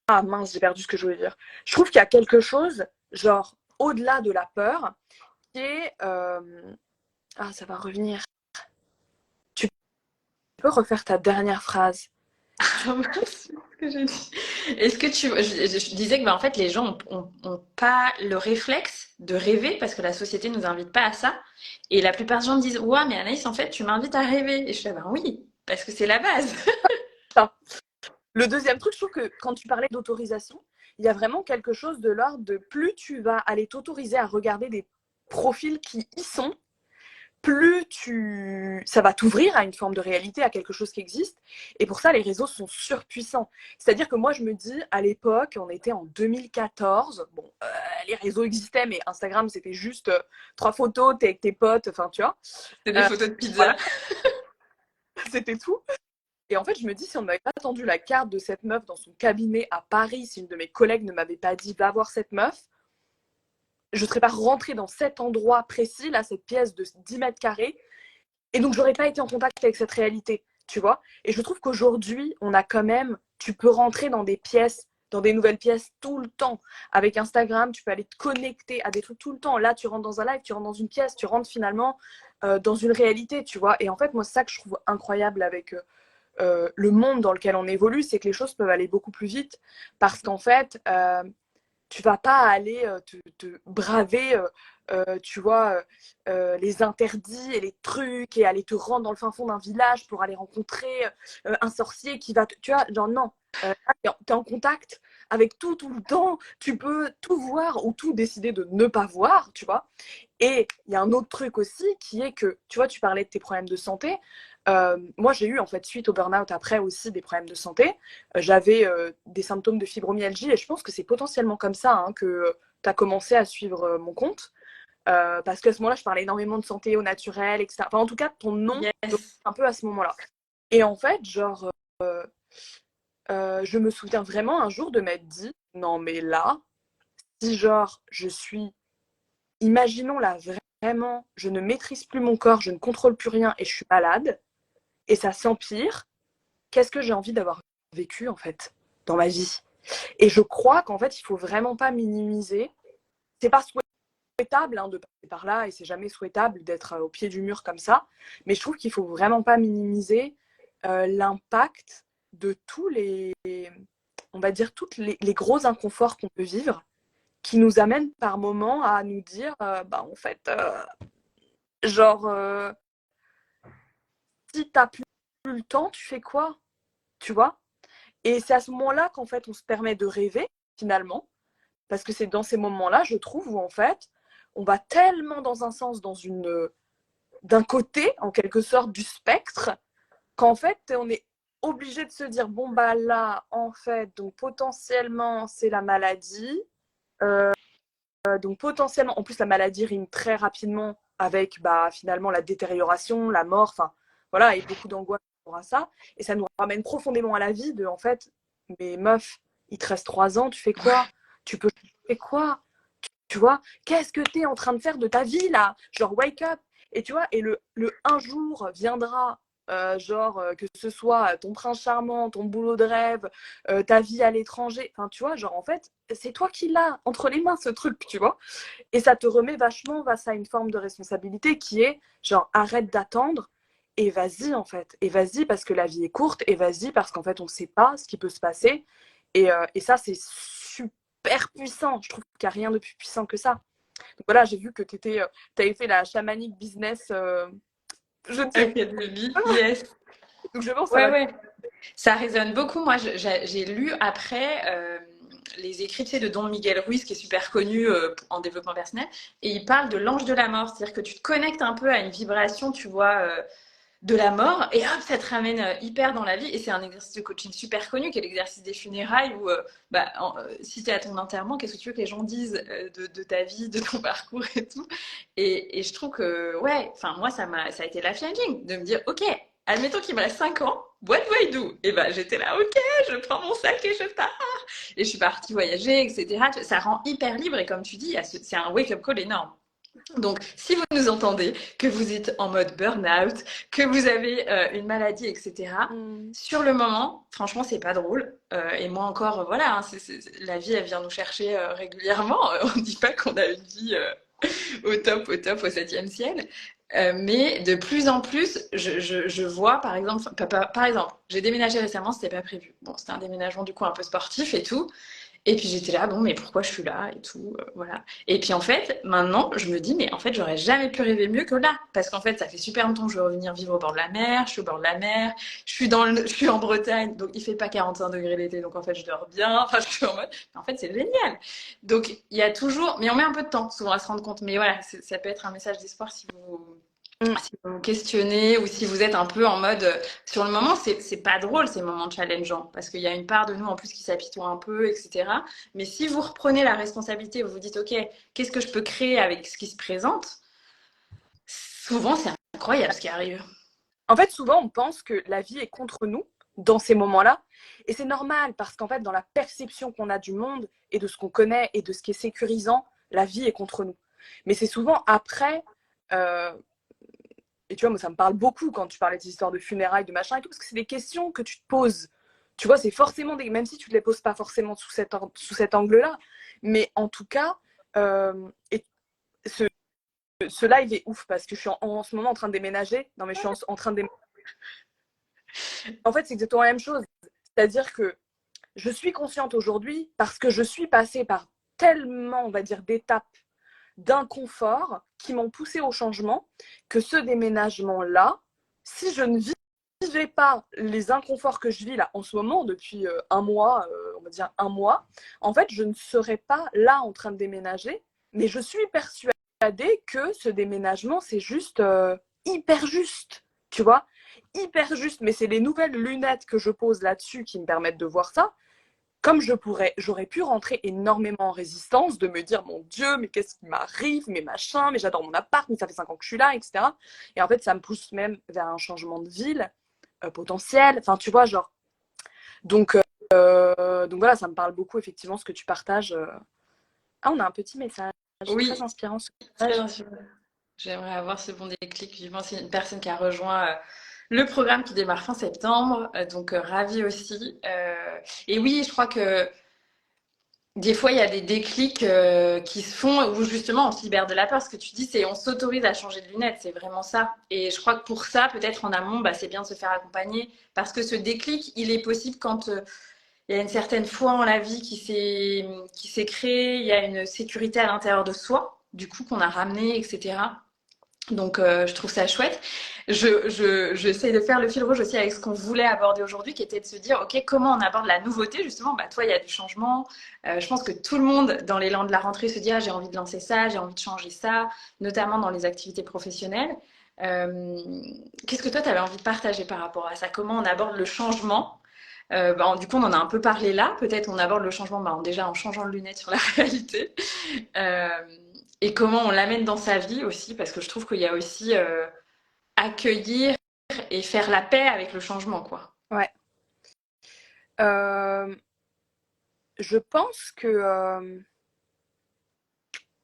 Ah mince, j'ai perdu ce que je voulais dire. Je trouve qu'il y a quelque chose, genre, au-delà de la peur, qui est... Ah, ça va revenir. Tu peux refaire ta dernière phrase? Ah mince, ce que j'ai dit. Est-ce que tu... je disais que bah, en fait, les gens ont pas le réflexe de rêver parce que la société nous invite pas à ça. Et la plupart des gens me disent, ouais, mais Anaïs, en fait, tu m'invites à rêver. Et je fais, ben oui, parce que c'est la base. Ça. Le deuxième truc, je trouve que quand tu parlais d'autorisation, il y a vraiment quelque chose de l'ordre de plus tu vas aller t'autoriser à regarder des profils qui y sont, plus ça va t'ouvrir à une forme de réalité, à quelque chose qui existe. Et pour ça, les réseaux sont surpuissants. C'est-à-dire que moi, je me dis, à l'époque, on était en 2014, bon, les réseaux existaient, mais Instagram, c'était juste 3 photos, t'es avec tes potes, enfin, tu vois. C'est des photos de pizza. Voilà, c'était tout. Et en fait, je me dis, si on n'avait pas tendu la carte de cette meuf dans son cabinet à Paris, si une de mes collègues ne m'avait pas dit, va voir cette meuf, je ne serais pas rentrée dans cet endroit précis, là, cette pièce de 10 mètres carrés, et donc j'aurais pas été en contact avec cette réalité, tu vois. Et je trouve qu'aujourd'hui, on a quand même, tu peux rentrer dans des pièces, dans des nouvelles pièces tout le temps. Avec Instagram, tu peux aller te connecter à des trucs tout le temps. Là, tu rentres dans un live, tu rentres dans une pièce, tu rentres finalement dans une réalité, tu vois. Et en fait, moi, c'est ça que je trouve incroyable avec le monde dans lequel on évolue, c'est que les choses peuvent aller beaucoup plus vite parce qu'en fait, tu vas pas aller te braver, tu vois, les interdits et les trucs et aller te rendre dans le fin fond d'un village pour aller rencontrer un sorcier qui va tu vois, genre non, t'es en contact avec tout le temps, tu peux tout voir ou tout décider de ne pas voir, tu vois. Et il y a un autre truc aussi qui est que, tu vois, tu parlais de tes problèmes de santé. Moi, j'ai eu, en fait, suite au burn-out après aussi des problèmes de santé. J'avais des symptômes de fibromyalgie et je pense que c'est potentiellement comme ça hein, que tu as commencé à suivre mon compte. Parce qu'à ce moment-là, je parlais énormément de santé au naturel, etc. Enfin, en tout cas, ton nom, Yes. un peu à ce moment-là. Et en fait, genre, je me souviens vraiment un jour de m'être dit, non, mais là, si genre, je suis imaginons là vraiment, je ne maîtrise plus mon corps, je ne contrôle plus rien et je suis malade et ça s'empire, qu'est-ce que j'ai envie d'avoir vécu en fait dans ma vie? Et je crois qu'en fait, il faut vraiment pas minimiser. C'est pas souhaitable hein, de passer par là et c'est jamais souhaitable d'être au pied du mur comme ça, mais je trouve qu'il faut vraiment pas minimiser l'impact de tous les, on va dire, tous les gros inconforts qu'on peut vivre qui nous amènent par moments à nous dire, bah en fait, genre, si t'as plus le temps, tu fais quoi? Tu vois? Et c'est à ce moment-là qu'en fait, on se permet de rêver, finalement. Parce que c'est dans ces moments-là, je trouve, où en fait, on va tellement dans un sens, d'un côté, en quelque sorte, du spectre, qu'en fait, on est obligé de se dire, bon, bah là, en fait, donc potentiellement, c'est la maladie. Donc potentiellement, en plus, la maladie rime très rapidement avec bah, finalement la détérioration, la mort, enfin voilà, et beaucoup d'angoisse par rapport à ça. Et ça nous ramène profondément à la vie de, en fait, mais meuf, il te reste 3 ans, tu fais quoi? Tu peux faire quoi? Tu vois? Qu'est-ce que tu es en train de faire de ta vie là? Genre, wake up! Et tu vois, et le un jour viendra, genre, que ce soit ton prince charmant, ton boulot de rêve, ta vie à l'étranger, enfin, tu vois, genre, en fait, c'est toi qui l'as entre les mains, ce truc, tu vois? Et ça te remet vachement face à une forme de responsabilité qui est, genre, arrête d'attendre et vas-y, en fait. Et vas-y parce que la vie est courte et vas-y parce qu'en fait, on ne sait pas ce qui peut se passer. Et ça, c'est super puissant. Je trouve qu'il n'y a rien de plus puissant que ça. Donc voilà, j'ai vu que tu avais fait la chamanique business, je ne sais pas. Académie, yes. Donc je pense que ça Ouais, va. ouais. Ça résonne beaucoup. Moi, j'ai lu après les écrits tu sais, de Don Miguel Ruiz, qui est super connu en développement personnel, et il parle de l'ange de la mort. C'est-à-dire que tu te connectes un peu à une vibration, tu vois, de la mort, et hop, ça te ramène hyper dans la vie. Et c'est un exercice de coaching super connu, qui est l'exercice des funérailles, où si tu es à ton enterrement, qu'est-ce que tu veux que les gens disent de ta vie, de ton parcours et tout. Et je trouve que, ouais, enfin, moi, ça a été life changing de me dire, ok, admettons qu'il me reste 5 ans, what do I do? Et ben, j'étais là, ok, je prends mon sac et je pars. Et je suis partie voyager, etc. Ça rend hyper libre, et comme tu dis, c'est un wake-up call énorme. Donc, si vous nous entendez, que vous êtes en mode burn-out, que vous avez une maladie, etc., sur le moment, franchement, c'est pas drôle. Et moi encore, voilà, hein, la vie, elle vient nous chercher régulièrement. On ne dit pas qu'on a une vie au top, au 7e ciel. Mais de plus en plus, je vois, par exemple, j'ai déménagé récemment, c'était pas prévu. Bon, c'était un déménagement du coup un peu sportif et tout. Et puis j'étais là, bon, mais pourquoi je suis là et tout, voilà. Et puis en fait, maintenant, je me dis, mais en fait, j'aurais jamais pu rêver mieux que là. Parce qu'en fait, ça fait super longtemps que je veux revenir vivre au bord de la mer, je suis au bord de la mer, je suis en Bretagne, donc il fait pas 45 degrés l'été, donc en fait, je dors bien, enfin, je suis en mode, mais en fait, c'est génial. Donc il y a toujours, mais on met un peu de temps souvent à se rendre compte. Mais voilà, ça peut être un message d'espoir si vous vous questionnez ou si vous êtes un peu en mode sur le moment, c'est pas drôle ces moments challengeants parce qu'il y a une part de nous en plus qui s'apitoie un peu, etc. Mais si vous reprenez la responsabilité, vous vous dites ok, qu'est-ce que je peux créer avec ce qui se présente, souvent c'est incroyable ce qui arrive. En fait, souvent, on pense que la vie est contre nous dans ces moments-là. Et c'est normal parce qu'en fait, dans la perception qu'on a du monde et de ce qu'on connaît et de ce qui est sécurisant, la vie est contre nous. Mais c'est souvent après, et tu vois, moi, ça me parle beaucoup quand tu parlais de ces histoires de funérailles, de machin et tout, parce que c'est des questions que tu te poses. Tu vois, c'est forcément même si tu ne les poses pas forcément sous cet angle-là. Mais en tout cas, et ce live est ouf parce que je suis en ce moment en train de déménager. Non, mais je suis en train de déménager. En fait, c'est exactement la même chose. C'est-à-dire que je suis consciente aujourd'hui parce que je suis passée par tellement, on va dire, d'étapes d'inconfort qui m'ont poussée au changement que ce déménagement-là, si je ne vivais pas les inconforts que je vis là en ce moment depuis un mois, on va dire un mois, en fait, je ne serais pas là en train de déménager, mais je suis persuadée que ce déménagement, c'est juste hyper juste, tu vois, hyper juste, mais c'est les nouvelles lunettes que je pose là-dessus qui me permettent de voir ça. Comme j'aurais pu rentrer énormément en résistance, de me dire, mon Dieu, mais qu'est-ce qui m'arrive, mais machin, mais j'adore mon appart, mais ça fait 5 ans que je suis là, etc. Et en fait, ça me pousse même vers un changement de ville potentiel. Enfin, tu vois, genre. Donc voilà, ça me parle beaucoup, effectivement, ce que tu partages. Ah, on a un petit message très Oui, inspirant. très inspirant. J'aimerais avoir ce bon déclic. Vivement, c'est une personne qui a rejoint le programme qui démarre fin septembre, donc ravie aussi. Et oui, je crois que des fois, il y a des déclics qui se font où justement on se libère de la peur. Ce que tu dis, c'est on s'autorise à changer de lunettes, c'est vraiment ça. Et je crois que pour ça, peut-être en amont, bah, c'est bien de se faire accompagner parce que ce déclic, il est possible quand il y a une certaine foi en la vie qui s'est créée, il y a une sécurité à l'intérieur de soi, du coup qu'on a ramené, etc. Donc, je trouve ça chouette. J'essaie de faire le fil rouge aussi avec ce qu'on voulait aborder aujourd'hui, qui était de se dire, OK, comment on aborde la nouveauté, justement. Bah, toi, il y a du changement. Je pense que tout le monde, dans l'élan de la rentrée, se dit, ah, j'ai envie de lancer ça, j'ai envie de changer ça, notamment dans les activités professionnelles. Qu'est-ce que toi, tu avais envie de partager par rapport à ça? Comment on aborde le changement? Bah, du coup, on en a un peu parlé là. Peut-être on aborde le changement bah, déjà en changeant de lunettes sur la réalité. Euh, et comment on l'amène dans sa vie aussi, parce que je trouve qu'il y a aussi accueillir et faire la paix avec le changement, quoi. Ouais. Je pense que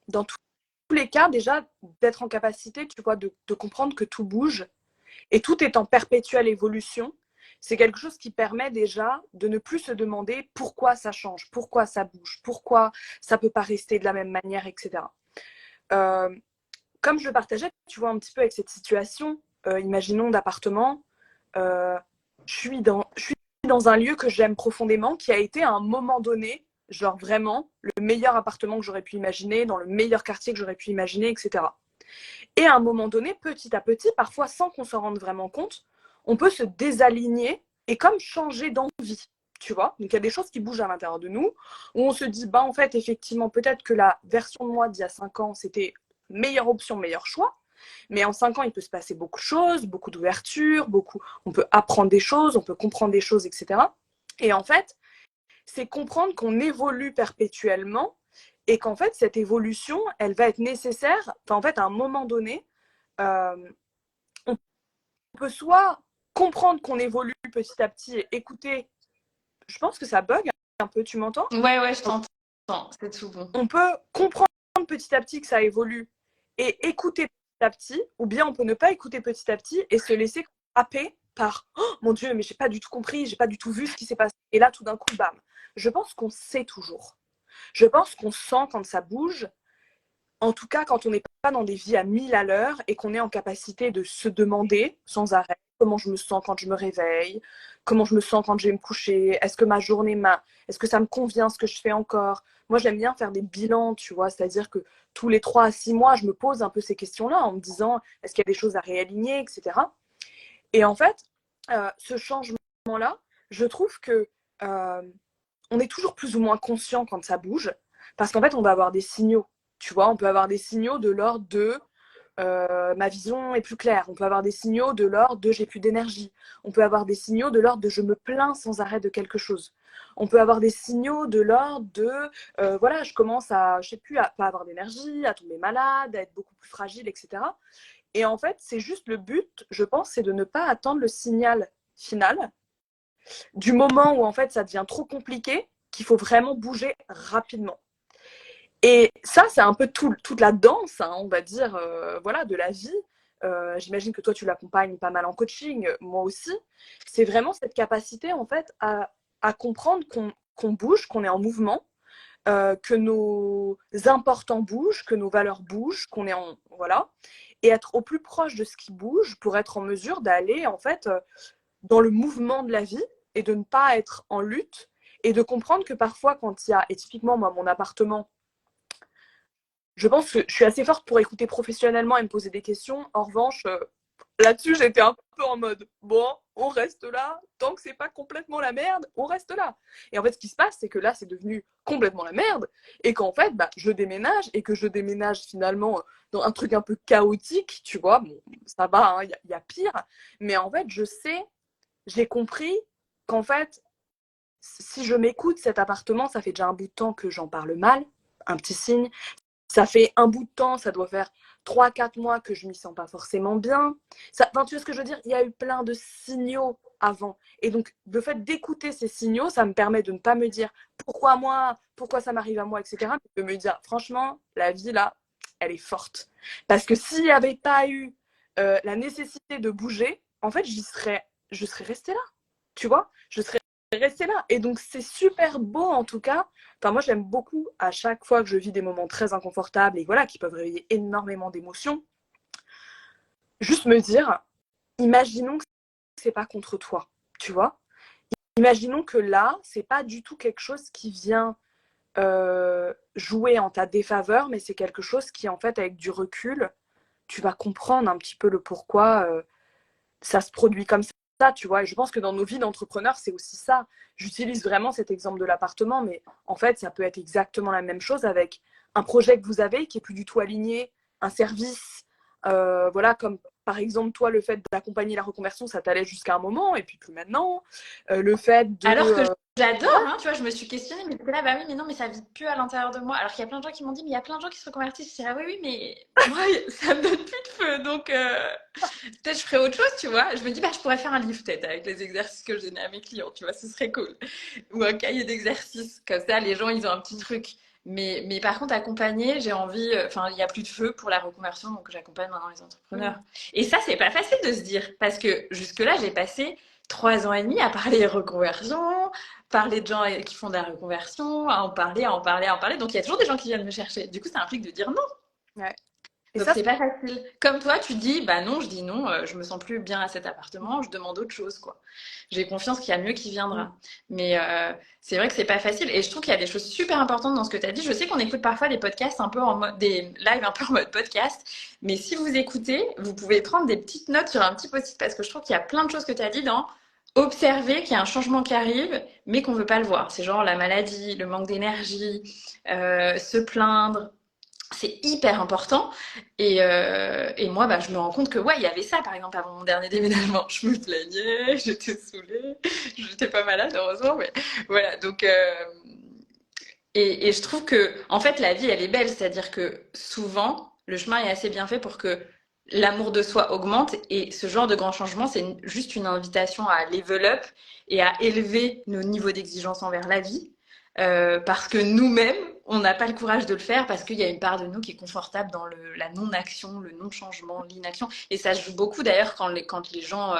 dans tous les cas, déjà, d'être en capacité, tu vois, de comprendre que tout bouge et tout est en perpétuelle évolution, c'est quelque chose qui permet déjà de ne plus se demander pourquoi ça change, pourquoi ça bouge, pourquoi ça ne peut pas rester de la même manière, etc. Comme je le partageais, tu vois, un petit peu avec cette situation, imaginons d'appartement, je suis dans un lieu que j'aime profondément, qui a été à un moment donné, genre vraiment, le meilleur appartement que j'aurais pu imaginer, dans le meilleur quartier que j'aurais pu imaginer, etc. Et à un moment donné, petit à petit, parfois sans qu'on s'en rende vraiment compte, on peut se désaligner et comme changer d'envie, tu vois. Donc il y a des choses qui bougent à l'intérieur de nous, où on se dit, bah en fait, effectivement, peut-être que la version de moi d'il y a 5 ans, c'était meilleure option, meilleur choix. Mais en 5 ans, il peut se passer beaucoup de choses, beaucoup d'ouverture, on peut apprendre des choses, on peut comprendre des choses, etc. Et en fait, c'est comprendre qu'on évolue perpétuellement et qu'en fait, cette évolution, elle va être nécessaire. Enfin, en fait, à un moment donné, on peut soit comprendre qu'on évolue petit à petit et écouter. Je pense que ça bug un peu, tu m'entends? Ouais, je t'entends, c'est tout bon. On peut comprendre petit à petit que ça évolue et écouter petit à petit, ou bien on peut ne pas écouter petit à petit et se laisser happer par oh, mon Dieu, mais j'ai pas du tout compris, j'ai pas du tout vu ce qui s'est passé. Et là, tout d'un coup, bam. Je pense qu'on sait toujours. Je pense qu'on sent quand ça bouge, en tout cas quand on n'est pas dans des vies à 1000 à l'heure et qu'on est en capacité de se demander sans arrêt comment je me sens quand je me réveille, comment je me sens quand je vais me coucher, est-ce que ma journée, est-ce que ça me convient ce que je fais encore. Moi, j'aime bien faire des bilans, tu vois, c'est-à-dire que tous les 3 à 6 mois, je me pose un peu ces questions-là en me disant est-ce qu'il y a des choses à réaligner, etc. Et en fait, ce changement-là, je trouve que on est toujours plus ou moins conscient quand ça bouge, parce qu'en fait, on va avoir des signaux. Tu vois, on peut avoir des signaux de l'ordre de ma vision est plus claire. On peut avoir des signaux de l'ordre de j'ai plus d'énergie. On peut avoir des signaux de l'ordre de je me plains sans arrêt de quelque chose. On peut avoir des signaux de l'ordre de voilà, je commence à, je sais plus, à pas avoir d'énergie, à tomber malade, à être beaucoup plus fragile, etc. Et en fait, c'est juste le but, je pense, c'est de ne pas attendre le signal final du moment où en fait ça devient trop compliqué, qu'il faut vraiment bouger rapidement. Et ça, c'est un peu toute la danse, hein, on va dire, voilà, de la vie. J'imagine que toi, tu l'accompagnes pas mal en coaching, moi aussi. C'est vraiment cette capacité, en fait, à comprendre qu'on bouge, qu'on est en mouvement, que nos importants bougent, que nos valeurs bougent, qu'on est en... Voilà. Et être au plus proche de ce qui bouge pour être en mesure d'aller, en fait, dans le mouvement de la vie et de ne pas être en lutte et de comprendre que parfois, quand il y a... Et typiquement, moi, mon appartement, je pense que je suis assez forte pour écouter professionnellement et me poser des questions. En revanche, là-dessus, j'étais un peu en mode bon, on reste là. Tant que c'est pas complètement la merde, on reste là. Et en fait, ce qui se passe, c'est que là, c'est devenu complètement la merde. Et qu'en fait, bah, je déménage et que je déménage finalement dans un truc un peu chaotique, tu vois. Bon, ça va, hein, y a pire. Mais en fait, je sais, j'ai compris qu'en fait, si je m'écoute cet appartement, ça fait déjà un bout de temps que j'en parle mal, un petit signe. Ça fait un bout de temps, ça doit faire 3 4 mois que je m'y sens pas forcément bien. Enfin, tu vois ce que je veux dire? Il y a eu plein de signaux avant. Et donc, le fait d'écouter ces signaux, ça me permet de ne pas me dire pourquoi moi, pourquoi ça m'arrive à moi, etc. Mais de me dire, franchement, la vie là, elle est forte. Parce que s'il n'y avait pas eu la nécessité de bouger, en fait, je serais restée là. Tu vois? Je serais restée là. Et donc, c'est super beau en tout cas. Enfin, moi, j'aime beaucoup à chaque fois que je vis des moments très inconfortables et voilà, qui peuvent réveiller énormément d'émotions, juste me dire, imaginons que c'est pas contre toi, tu vois. Imaginons que là, c'est pas du tout quelque chose qui vient jouer en ta défaveur, mais c'est quelque chose qui, en fait, avec du recul, tu vas comprendre un petit peu le pourquoi ça se produit comme ça, tu vois. Et je pense que dans nos vies d'entrepreneurs, c'est aussi ça. J'utilise vraiment cet exemple de l'appartement, mais en fait, ça peut être exactement la même chose avec un projet que vous avez qui est plus du tout aligné, un service, voilà, comme par exemple, toi, le fait d'accompagner la reconversion, ça t'allait jusqu'à un moment, et puis plus maintenant. Le fait de... Alors que j'adore, hein, tu vois, je me suis questionnée, mais j'étais là, bah oui, mais non, mais ça vit plus à l'intérieur de moi. Alors qu'il y a plein de gens qui m'ont dit, mais il y a plein de gens qui se reconvertissent. Je dis, ah oui, oui, mais moi, ça me donne plus de feu, donc peut-être je ferais autre chose, tu vois. Je me dis, bah je pourrais faire un livre peut-être avec les exercices que je donnais à mes clients, tu vois, ce serait cool. Ou un cahier d'exercices, comme ça, les gens, ils ont un petit truc. Mais par contre, accompagner, j'ai envie, enfin, il n'y a plus de feu pour la reconversion, donc j'accompagne maintenant les entrepreneurs. Et ça, c'est pas facile de se dire, parce que jusque-là, j'ai passé 3 ans et demi à parler reconversion, parler de gens qui font de la reconversion, à en parler, à en parler, à en parler. Donc il y a toujours des gens qui viennent me chercher. Du coup, ça implique de dire non. Ouais. Et Donc ça, c'est pas facile. Comme toi, tu dis, bah non, je dis non, je me sens plus bien à cet appartement, je demande autre chose, quoi. J'ai confiance qu'il y a mieux qui viendra. Mais c'est vrai que c'est pas facile. Et je trouve qu'il y a des choses super importantes dans ce que tu as dit. Je sais qu'on écoute parfois des podcasts un peu en mode, des lives un peu en mode podcast. Mais si vous écoutez, vous pouvez prendre des petites notes sur un petit post-it parce que je trouve qu'il y a plein de choses que tu as dit dans observer qu'il y a un changement qui arrive, mais qu'on veut pas le voir. C'est genre la maladie, le manque d'énergie, se plaindre, c'est hyper important. Et moi, bah, je me rends compte que, ouais, il y avait ça, par exemple, avant mon dernier déménagement. Je me plaignais, j'étais saoulée, j'étais pas malade, heureusement, mais voilà. Donc, et je trouve que, en fait, la vie, elle est belle. C'est-à-dire que souvent, le chemin est assez bien fait pour que l'amour de soi augmente. Et ce genre de grand changement, c'est juste une invitation à level up et à élever nos niveaux d'exigence envers la vie, parce que nous-mêmes, on n'a pas le courage de le faire parce qu'il y a une part de nous qui est confortable dans la non-action, le non-changement, l'inaction. Et ça se joue beaucoup d'ailleurs quand les gens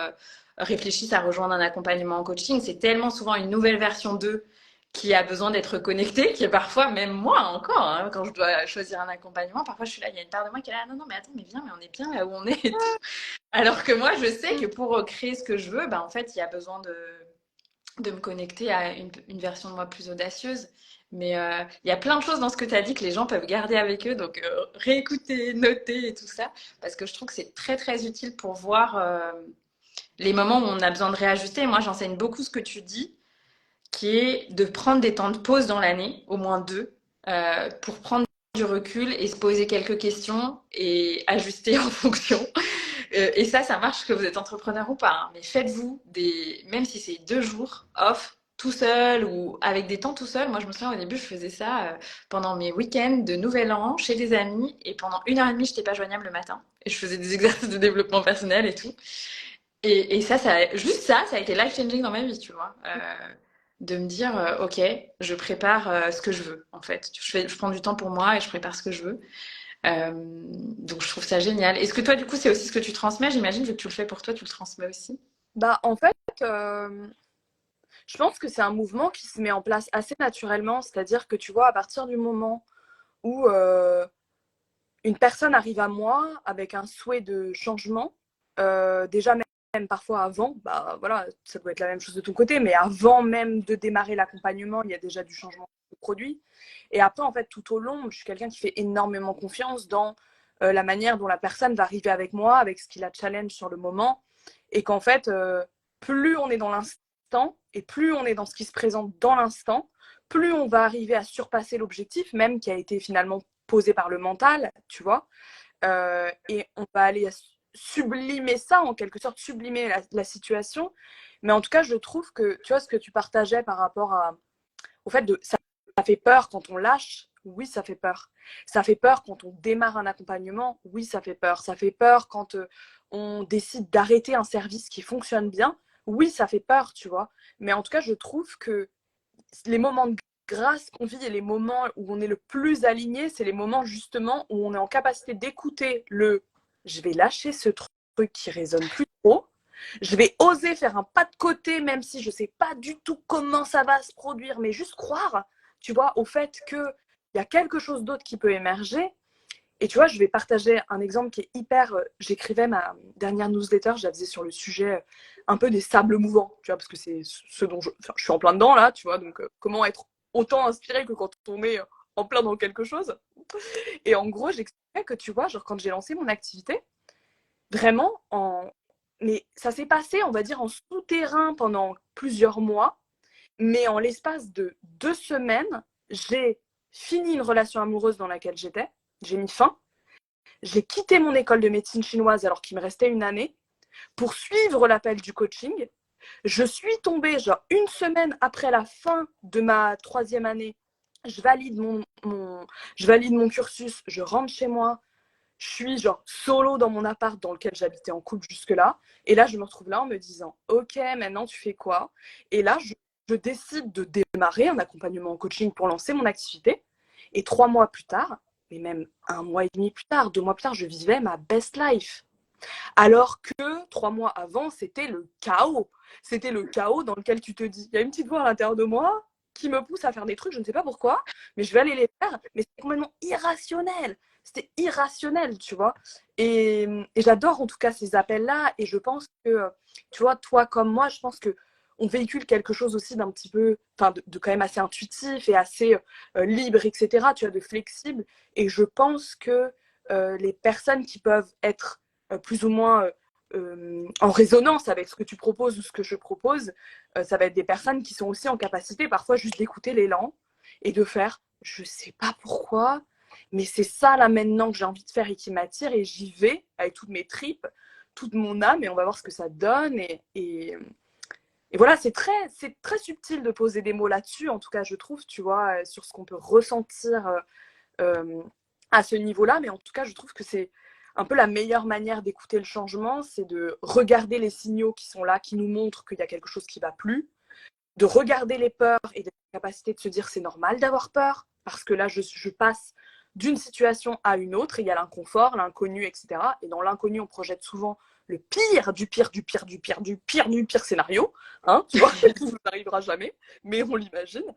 réfléchissent à rejoindre un accompagnement en coaching. C'est tellement souvent une nouvelle version d'eux qui a besoin d'être connectée, qui est parfois, même moi encore, hein, quand je dois choisir un accompagnement, parfois je suis là, il y a une part de moi qui est là, non, non, mais attends, mais viens, mais on est bien là où on est et tout. Alors que moi, je sais que pour créer ce que je veux, bah, en fait, il y a besoin de me connecter à une version de moi plus audacieuse. Mais il y a plein de choses dans ce que tu as dit que les gens peuvent garder avec eux, donc réécouter, noter et tout ça, parce que je trouve que c'est très très utile pour voir les moments où on a besoin de réajuster. Moi, j'enseigne beaucoup ce que tu dis, qui est de prendre des temps de pause dans l'année, au moins deux, pour prendre du recul et se poser quelques questions et ajuster en fonction. Et ça marche que vous êtes entrepreneur ou pas, hein, mais faites-vous même si c'est 2 jours off, tout seul ou avec des temps tout seul. Moi, je me souviens au début, je faisais ça pendant mes week-ends de Nouvel An chez des amis et pendant 1 heure et demie, je n'étais pas joignable le matin. Et je faisais des exercices de développement personnel et tout. Et juste ça a été life-changing dans ma vie, tu vois. De me dire, ok, je prépare ce que je veux, en fait. Je prends du temps pour moi et je prépare ce que je veux. Donc je trouve ça génial. Est-ce que toi, du coup, c'est aussi ce que tu transmets? J'imagine que tu le fais pour toi, tu le transmets aussi. Bah, en fait, je pense que c'est un mouvement qui se met en place assez naturellement. C'est-à-dire que tu vois, à partir du moment où une personne arrive à moi avec un souhait de changement, déjà même parfois avant, bah voilà, ça doit être la même chose de ton côté, mais avant même de démarrer l'accompagnement, il y a déjà du changement de produit. Et après, en fait, tout au long, je suis quelqu'un qui fait énormément confiance dans la manière dont la personne va arriver avec moi, avec ce qui la challenge sur le moment, et qu'en fait, plus on est dans l'instant et plus on est dans ce qui se présente dans l'instant, plus on va arriver à surpasser l'objectif, même qui a été finalement posé par le mental, tu vois. Et on va aller sublimer ça, en quelque sorte, sublimer la situation. Mais en tout cas, je trouve que, tu vois, ce que tu partageais par rapport au fait de ça fait peur quand on lâche. Oui, ça fait peur. Ça fait peur quand on démarre un accompagnement. Oui, ça fait peur. Ça fait peur quand on décide d'arrêter un service qui fonctionne bien. Oui, ça fait peur, tu vois. Mais en tout cas, je trouve que les moments de grâce qu'on vit et les moments où on est le plus aligné, c'est les moments justement où on est en capacité d'écouter le je vais lâcher ce truc qui résonne plus trop. Je vais oser faire un pas de côté, même si je ne sais pas du tout comment ça va se produire, mais juste croire, tu vois, au fait qu'il y a quelque chose d'autre qui peut émerger. Et tu vois, je vais partager un exemple qui est hyper. J'écrivais ma dernière newsletter, je la faisais sur le sujet un peu des sables mouvants, tu vois, parce que c'est ce dont je suis en plein dedans là, tu vois, donc comment être autant inspiré que quand on est en plein dans quelque chose. Et en gros, j'expliquais que tu vois, genre quand j'ai lancé mon activité, vraiment mais ça s'est passé, on va dire, en souterrain pendant plusieurs mois, mais en l'espace de 2 semaines, j'ai fini une relation amoureuse dans laquelle j'étais, j'ai mis fin. J'ai quitté mon école de médecine chinoise alors qu'il me restait une année pour suivre l'appel du coaching. Je suis tombée, genre 1 semaine après la fin de ma 3e année, je valide mon cursus, je rentre chez moi, je suis genre solo dans mon appart dans lequel j'habitais en couple jusque-là. Et là, je me retrouve là en me disant, ok, maintenant tu fais quoi? Et là, je décide de démarrer un accompagnement en coaching pour lancer mon activité. Et 3 mois plus tard, mais même 1 mois et demi plus tard, 2 mois plus tard, je vivais ma best life. Alors que 3 mois avant, c'était le chaos. C'était le chaos dans lequel tu te dis, il y a une petite voix à l'intérieur de moi qui me pousse à faire des trucs, je ne sais pas pourquoi, mais je vais aller les faire. Mais c'est complètement irrationnel. C'était irrationnel, tu vois. Et j'adore en tout cas ces appels-là. Et je pense que, tu vois, toi comme moi, je pense que on véhicule quelque chose aussi d'un petit peu, enfin, de quand même assez intuitif et assez libre, etc., tu vois, de flexible. Et je pense que les personnes qui peuvent être plus ou moins en résonance avec ce que tu proposes ou ce que je propose, ça va être des personnes qui sont aussi en capacité parfois juste d'écouter l'élan et de faire, je sais pas pourquoi, mais c'est ça là maintenant que j'ai envie de faire et qui m'attire et j'y vais avec toutes mes tripes, toute mon âme et on va voir ce que ça donne et voilà, c'est très subtil de poser des mots là-dessus, en tout cas je trouve, tu vois, sur ce qu'on peut ressentir euh, à ce niveau-là, mais en tout cas je trouve que c'est un peu la meilleure manière d'écouter le changement, c'est de regarder les signaux qui sont là, qui nous montrent qu'il y a quelque chose qui ne va plus, de regarder les peurs et d'être en capacité de se dire c'est normal d'avoir peur, parce que là, je passe d'une situation à une autre, et il y a l'inconfort, l'inconnu, etc. Et dans l'inconnu, on projette souvent le pire du pire du pire du pire du pire du pire scénario, hein, tu vois, qui ne nous arrivera jamais, mais on l'imagine.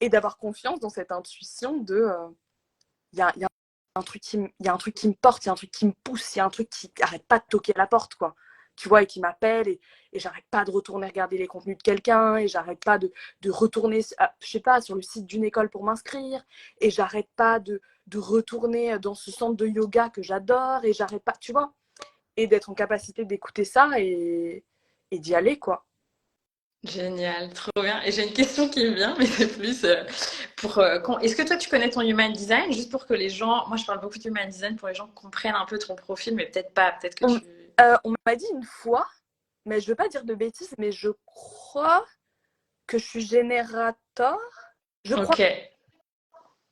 Et d'avoir confiance dans cette intuition de il y a un truc y a un truc qui me porte, il y a un truc qui me pousse, il y a un truc qui arrête pas de toquer à la porte, quoi. Tu vois, et qui m'appelle, et j'arrête pas de retourner regarder les contenus de quelqu'un, et j'arrête pas de retourner, je sais pas, sur le site d'une école pour m'inscrire, et j'arrête pas de retourner dans ce centre de yoga que j'adore, et j'arrête pas, tu vois, et d'être en capacité d'écouter ça et d'y aller, quoi. Génial, trop bien. Et j'ai une question qui me vient, mais c'est plus pour... Est-ce que toi, tu connais ton human design? Juste pour que les gens... Moi, je parle beaucoup de human design pour les gens comprennent un peu ton profil, mais peut-être pas. Peut-être que On, tu... on m'a dit une fois, mais je veux pas dire de bêtises, mais je crois que je suis générateur. Je crois. Ok.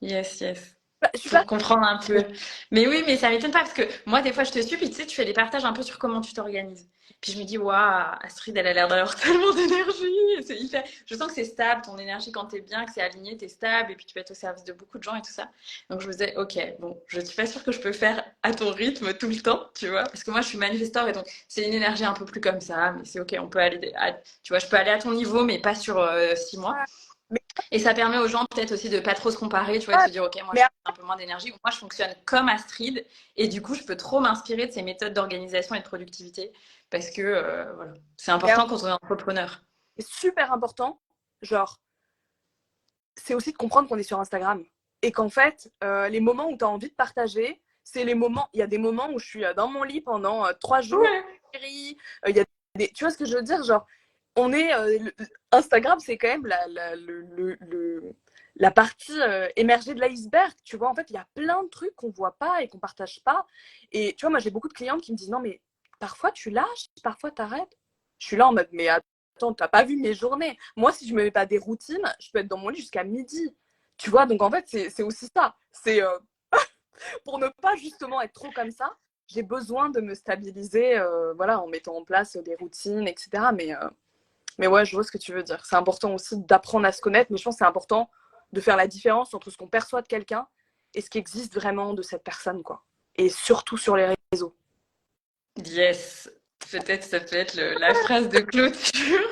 Yes, yes. Je suis pas. Pour comprendre un peu. Mais oui, mais ça m'étonne pas parce que moi, des fois, je te suis, puis tu sais, tu fais des partages un peu sur comment tu t'organises. Puis je me dis, waouh, Astrid, elle a l'air d'avoir tellement d'énergie. C'est hyper... Je sens que c'est stable, ton énergie, quand t'es bien, que c'est aligné, t'es stable, et puis tu peux être au service de beaucoup de gens et tout ça. Donc je me disais, ok, bon, je suis pas sûre que je peux faire à ton rythme tout le temps, tu vois, parce que moi, je suis manifesteur et donc c'est une énergie un peu plus comme ça, mais c'est ok, on peut aller, tu vois, je peux aller à ton niveau, mais pas sur 6 mois. Mais, Et ça permet aux gens peut-être aussi de pas trop se comparer, tu vois, de se dire, ok, moi mais je fais un peu moins d'énergie, ou moi je fonctionne comme Astrid, et du coup je peux trop m'inspirer de ces méthodes d'organisation et de productivité, parce que voilà, c'est important quand on est entrepreneur. c'est super important. Genre, c'est aussi de comprendre qu'on est sur Instagram. Et qu'en fait, les moments où tu as envie de partager, c'est les moments. Il y a des moments où je suis dans mon lit pendant 3 jours, Ouais. il y a tu vois ce que je veux dire? Genre, on est. Instagram, c'est quand même la partie émergée de l'iceberg. Tu vois, en fait, il y a plein de trucs qu'on voit pas et qu'on partage pas. Et tu vois, moi, j'ai beaucoup de clientes qui me disent non, mais parfois tu lâches, parfois tu arrêtes. Je suis là en mode, mais attends, t'as pas vu mes journées. Moi, si je me mets pas des routines, je peux être dans mon lit jusqu'à midi. Tu vois, donc en fait, c'est aussi ça. C'est pour ne pas justement être trop comme ça, j'ai besoin de me stabiliser voilà, en mettant en place des routines, etc. Mais ouais, je vois ce que tu veux dire. C'est important aussi d'apprendre à se connaître, mais je pense que c'est important de faire la différence entre ce qu'on perçoit de quelqu'un et ce qui existe vraiment de cette personne, quoi. Et surtout sur les réseaux. Yes, peut-être ça peut être la phrase de clôture.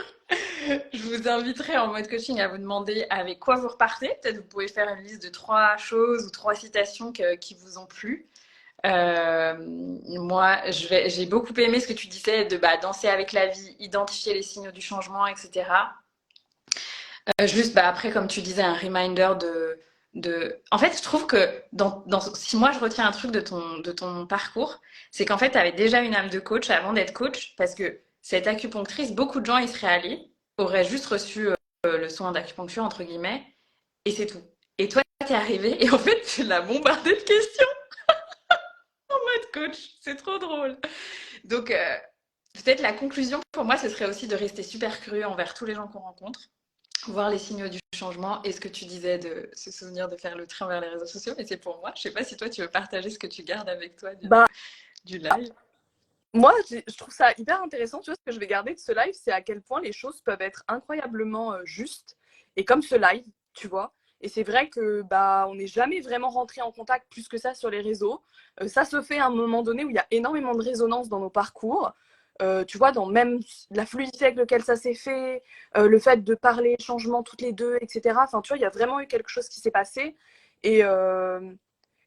Je vous inviterai en mode coaching à vous demander avec quoi vous repartez. Peut-être vous pouvez faire une liste de 3 choses ou 3 citations qui vous ont plu. Moi, j'ai beaucoup aimé ce que tu disais de danser avec la vie, identifier les signaux du changement, etc. Juste après, comme tu disais, un reminder de... En fait, je trouve que si moi je retiens un truc de ton parcours, c'est qu'en fait, tu avais déjà une âme de coach avant d'être coach, parce que cette acupunctrice, beaucoup de gens y seraient allés, auraient juste reçu le soin d'acupuncture, entre guillemets, et c'est tout. Et toi, t'es arrivé et en fait, tu l'as bombardé de questions en mode coach. C'est trop drôle. Donc, peut-être la conclusion pour moi, ce serait aussi de rester super curieux envers tous les gens qu'on rencontre, voir les signaux du changement et ce que tu disais de se souvenir de faire le train vers les réseaux sociaux, mais c'est pour moi. Je sais pas si toi, tu veux partager ce que tu gardes avec toi Bah, du live. moi, je trouve ça hyper intéressant. Tu vois, ce que je vais garder de ce live, c'est à quel point les choses peuvent être incroyablement justes. Et comme ce live, tu vois. Et c'est vrai que on n'est jamais vraiment rentré en contact plus que ça sur les réseaux. Ça se fait à un moment donné où il y a énormément de résonance dans nos parcours. Tu vois, dans même la fluidité avec laquelle ça s'est fait, le fait de parler changement toutes les deux, etc. Enfin, tu vois, il y a vraiment eu quelque chose qui s'est passé. Et,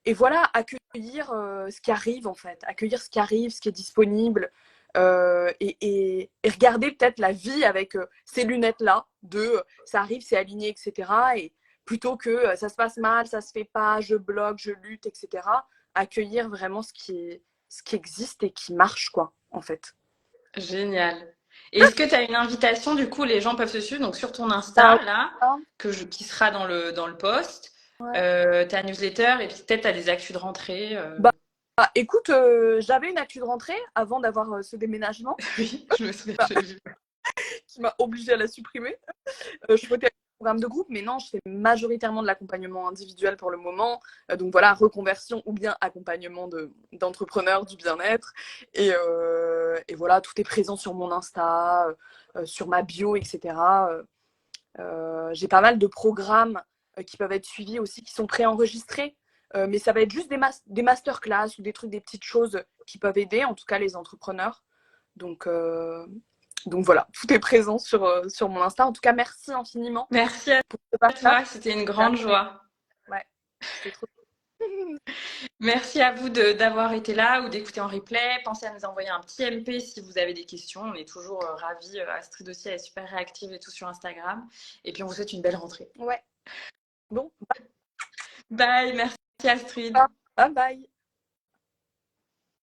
et voilà, accueillir ce qui arrive en fait, accueillir ce qui arrive, ce qui est disponible, et regarder peut-être la vie avec ces lunettes-là, de ça arrive, c'est aligné, etc. Et plutôt que ça se passe mal, ça se fait pas, je bloque, je lutte, etc. Accueillir vraiment ce qui existe et qui marche, quoi, en fait. Génial. Est-ce que tu as une invitation, du coup, les gens peuvent te suivre, donc sur ton Ah, Insta, là, qui sera dans le post, ouais. ta newsletter, et puis peut-être tu as des actus de rentrée. Écoute, j'avais une actu de rentrée avant d'avoir ce déménagement Oui, je me souviens, j'ai vu. qui m'a obligée à la supprimer. Je souhaitais un programme de groupe, mais non, je fais majoritairement de l'accompagnement individuel pour le moment. Donc voilà, reconversion ou bien accompagnement d'entrepreneurs du bien-être. Et voilà, tout est présent sur mon Insta, sur ma bio, etc. J'ai pas mal de programmes qui peuvent être suivis aussi, qui sont préenregistrés. Mais ça va être juste des masterclass ou des trucs, des petites choses qui peuvent aider, en tout cas les entrepreneurs. Donc voilà, tout est présent sur mon Insta. En tout cas, merci infiniment Merci pour ce à toi, partage. c'était une grande joie. Ouais, c'était trop. Merci à vous d'avoir été là ou d'écouter en replay. Pensez à nous envoyer un petit MP si vous avez des questions. On est toujours ravis. Astrid aussi, elle est super réactive et tout sur Instagram. Et puis, on vous souhaite une belle rentrée. Ouais. Bon, Bye, merci Astrid. bye bye.